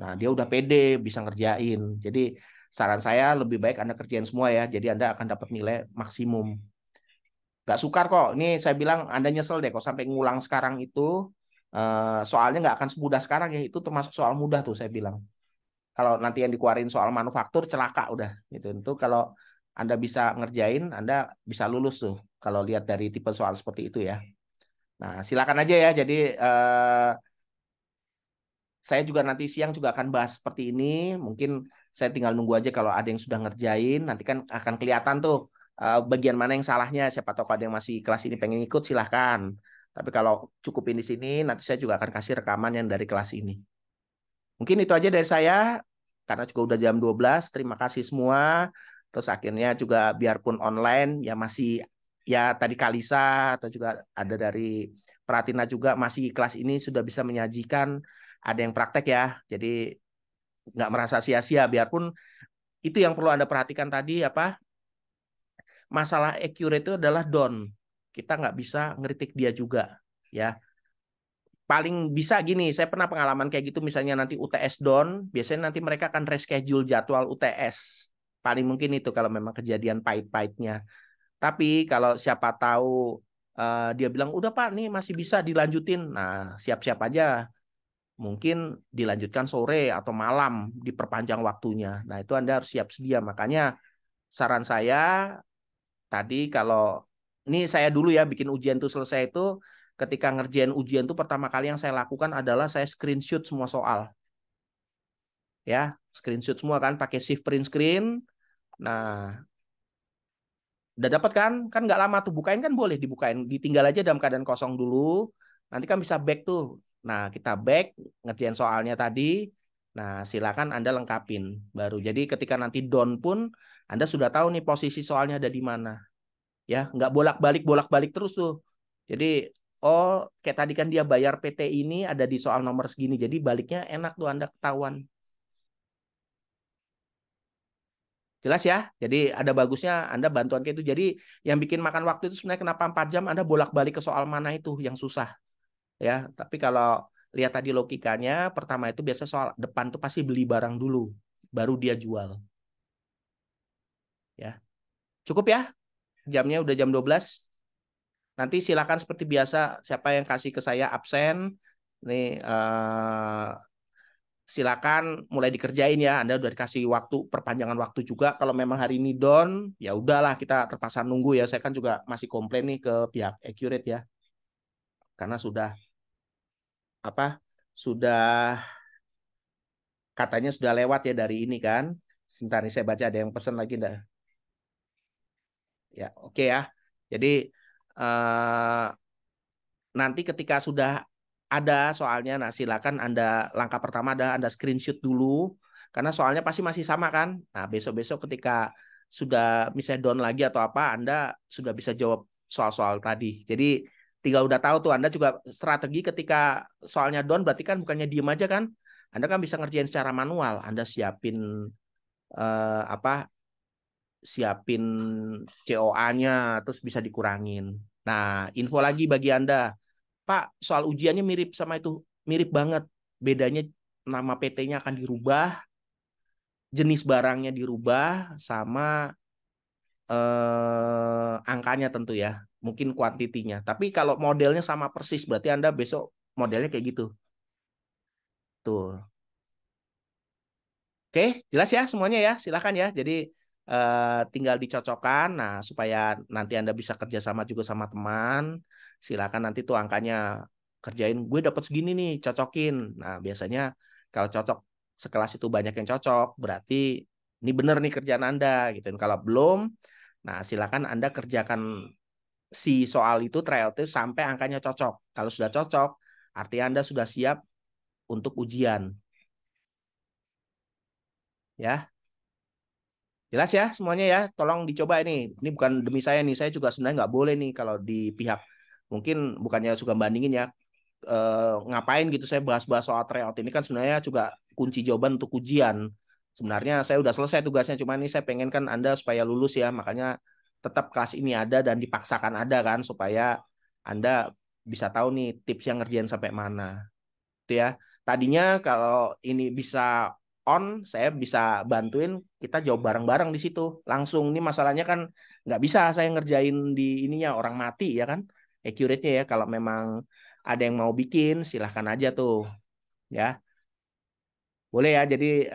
Nah dia udah pede bisa ngerjain. Jadi saran saya lebih baik Anda kerjain semua ya. Jadi Anda akan dapat nilai maksimum. Nggak sukar kok. Ini saya bilang Anda nyesel deh kok sampai ngulang sekarang itu. Soalnya nggak akan semudah sekarang ya. Itu termasuk soal mudah tuh saya bilang. Kalau nanti yang dikeluarin soal manufaktur celaka udah gitu. Itu kalau Anda bisa ngerjain, Anda bisa lulus tuh. Kalau lihat dari tipe soal seperti itu ya. Nah, silakan aja ya. Jadi saya juga nanti siang juga akan bahas seperti ini. Mungkin saya tinggal nunggu aja kalau ada yang sudah ngerjain. Nanti kan akan kelihatan tuh bagian mana yang salahnya. Siapa tahu ada yang masih kelas ini pengen ikut silahkan. Tapi kalau cukupin di sini, nanti saya juga akan kasih rekaman yang dari kelas ini. Mungkin itu aja dari saya. Karena juga udah jam 12. Terima kasih semua. Terus akhirnya juga biarpun online ya masih ya tadi Kalisa atau juga ada dari Pratina juga masih kelas ini sudah bisa menyajikan ada yang praktek ya. Jadi nggak merasa sia-sia biarpun itu yang perlu Anda perhatikan tadi apa masalah accurate itu adalah down. Kita nggak bisa ngeritik dia juga ya. Paling bisa gini, saya pernah pengalaman kayak gitu misalnya nanti UTS down, biasanya nanti mereka akan reschedule jadwal UTS. Paling mungkin itu kalau memang kejadian pahit-pahitnya. Tapi kalau siapa tahu dia bilang udah Pak nih masih bisa dilanjutin. Nah, siap-siap aja. Mungkin dilanjutkan sore atau malam diperpanjang waktunya. Nah, itu Anda harus siap sedia. Makanya saran saya tadi kalau ini saya dulu ya bikin ujian itu selesai itu ketika ngerjain ujian itu pertama kali yang saya lakukan adalah saya screenshot semua soal. Ya, screenshot semua kan pakai shift print screen. Nah, udah dapat kan? Kan nggak lama tuh bukain kan boleh dibukain, ditinggal aja dalam keadaan kosong dulu. Nanti kan bisa back tuh. Nah, kita back ngerjain soalnya tadi. Nah, silakan Anda lengkapin baru. Jadi ketika nanti down pun Anda sudah tahu nih posisi soalnya ada di mana. Ya, nggak bolak-balik terus tuh. Jadi oh, kayak tadi kan dia bayar PT ini ada di soal nomor segini. Jadi baliknya enak tuh Anda ketahuan. Jelas ya. Jadi ada bagusnya Anda bantuan kayak itu. Jadi yang bikin makan waktu itu sebenarnya kenapa 4 jam Anda bolak-balik ke soal mana itu yang susah. Ya, tapi kalau lihat tadi logikanya, pertama itu biasa soal depan tuh pasti beli barang dulu, baru dia jual. Ya. Cukup ya? Jamnya udah jam 12. Nanti silakan seperti biasa siapa yang kasih ke saya absen. Nih silakan mulai dikerjain ya. Anda udah dikasih waktu perpanjangan waktu juga. Kalau memang hari ini down, ya udahlah kita terpaksa nunggu ya. Saya kan juga masih komplain nih ke pihak Accurate ya. Karena sudah apa sudah katanya sudah lewat ya dari ini kan. Sebentar nih saya baca ada yang pesan lagi dah. Ya, oke ya. Jadi eh, nanti ketika sudah ada soalnya, nah silakan Anda langkah pertama ada Anda screenshot dulu karena soalnya pasti masih sama kan. Nah, besok-besok ketika sudah misalnya down lagi atau apa, Anda sudah bisa jawab soal-soal tadi. Jadi tinggal udah tahu tuh Anda juga strategi ketika soalnya down berarti kan bukannya diem aja kan. Anda kan bisa ngerjain secara manual. Anda siapin apa siapin COA-nya terus bisa dikurangin. Nah, info lagi bagi Anda. Pak, soal ujiannya mirip sama itu. Mirip banget. Bedanya nama PT-nya akan dirubah, jenis barangnya dirubah, sama angkanya tentu ya. Mungkin kuantitinya. Tapi kalau modelnya sama persis, berarti Anda besok modelnya kayak gitu. Tuh. Oke, jelas ya semuanya ya. Silakan ya. Jadi tinggal dicocokkan. Nah, supaya nanti Anda bisa kerjasama juga sama teman. Silakan nanti tuh angkanya kerjain. Gue dapat segini nih, cocokin. Nah, biasanya kalau cocok sekelas itu banyak yang cocok, berarti ini bener nih kerjaan Anda gitu. Dan kalau belum, nah silakan Anda kerjakan si soal itu trial test sampai angkanya cocok. Kalau sudah cocok, artinya Anda sudah siap untuk ujian. Ya. Jelas ya semuanya ya. Tolong dicoba ini. Ini bukan demi saya nih. Saya juga sebenarnya nggak boleh nih kalau di pihak mungkin bukannya suka bandingin ya. Ngapain gitu saya bahas-bahas soal tryout ini kan sebenarnya juga kunci jawaban untuk ujian. Sebenarnya saya udah selesai tugasnya. Cuma ini saya pengen kan Anda supaya lulus ya. Makanya tetap kelas ini ada dan dipaksakan ada kan supaya Anda bisa tahu nih tips yang ngerjain sampai mana. Itu ya. Tadinya kalau ini bisa on, saya bisa bantuin kita jawab bareng-bareng di situ. Langsung ini masalahnya kan nggak bisa saya ngerjain di ininya orang mati ya kan. Accurate-nya ya kalau memang ada yang mau bikin silahkan aja tuh ya. Boleh ya. Jadi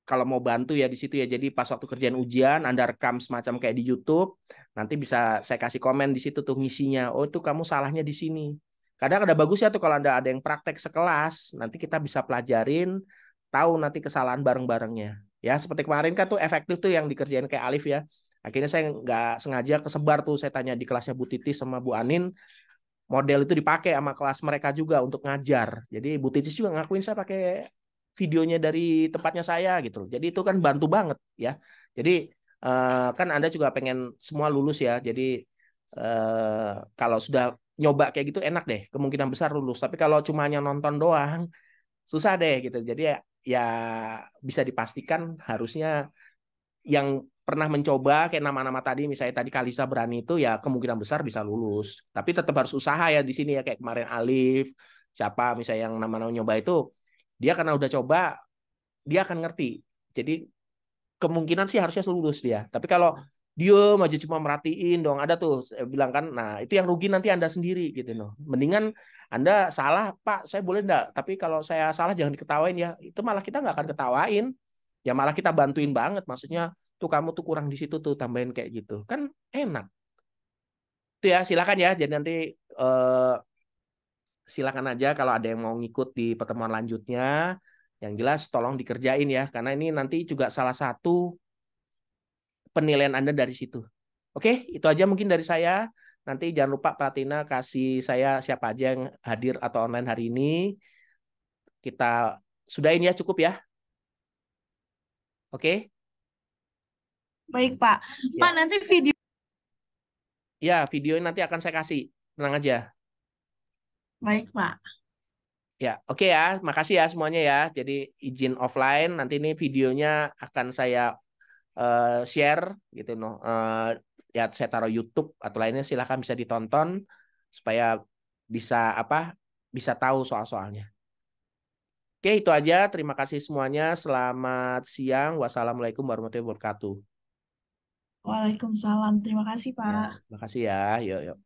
kalau mau bantu ya di situ ya. Jadi pas waktu kerjaan ujian Anda rekam semacam kayak di YouTube, nanti bisa saya kasih komen di situ tuh ngisinya. Oh, itu kamu salahnya di sini. Kadang ada bagus ya tuh kalau ada yang praktek sekelas, nanti kita bisa pelajarin, tahu nanti kesalahan bareng-barengnya. Ya, seperti kemarin kan tuh efektif tuh yang dikerjain kayak Alif ya. Akhirnya saya nggak sengaja kesebar tuh, saya tanya di kelasnya Bu Titis sama Bu Anin, model itu dipakai sama kelas mereka juga untuk ngajar. Jadi Bu Titis juga ngakuin saya pakai videonya dari tempatnya saya gitu. Jadi itu kan bantu banget ya. Jadi kan Anda juga pengen semua lulus ya. Jadi kalau sudah nyoba kayak gitu enak deh, kemungkinan besar lulus. Tapi kalau cuma hanya nonton doang, susah deh gitu. Jadi ya bisa dipastikan harusnya yang pernah mencoba kayak nama-nama tadi, misalnya tadi Kalisa Berani itu ya kemungkinan besar bisa lulus. Tapi tetap harus usaha ya di sini ya kayak kemarin Alif, siapa misalnya yang nama-nama nyoba itu, dia karena udah coba, dia akan ngerti. Jadi kemungkinan sih harusnya lulus dia. Tapi kalau diem aja cuma merhatiin dong, ada tuh saya bilang kan, nah itu yang rugi nanti Anda sendiri gitu loh. Mendingan Anda salah, Pak, saya boleh enggak? Tapi kalau saya salah jangan diketawain ya. Itu malah kita nggak akan ketawain. Ya malah kita bantuin banget. Maksudnya tuh kamu tuh kurang di situ tuh tambahin kayak gitu. Kan enak. Itu ya silakan ya. Jadi nanti eh, silakan aja kalau ada yang mau ngikut di pertemuan lanjutnya. Yang jelas tolong dikerjain ya. Karena ini nanti juga salah satu penilaian Anda dari situ. Oke, itu aja mungkin dari saya. Nanti jangan lupa Pratina kasih saya siapa aja yang hadir atau online hari ini. Kita sudahin ya, cukup ya. Oke? Baik, Pak. Pak, Ya. nanti video. Ya, video nanti akan saya kasih. Tenang aja. Baik, Pak. Ya, oke ya. Makasih ya semuanya ya. Jadi izin offline. Nanti ini videonya akan saya share gitu noh. Ya saya taruh YouTube atau lainnya silahkan bisa ditonton supaya bisa apa? Bisa tahu soal-soalnya. Oke, itu aja. Terima kasih semuanya. Selamat siang. Wassalamualaikum warahmatullahi wabarakatuh. Waalaikumsalam. Terima kasih, Ya, Pak. makasih ya. Yuk, yuk.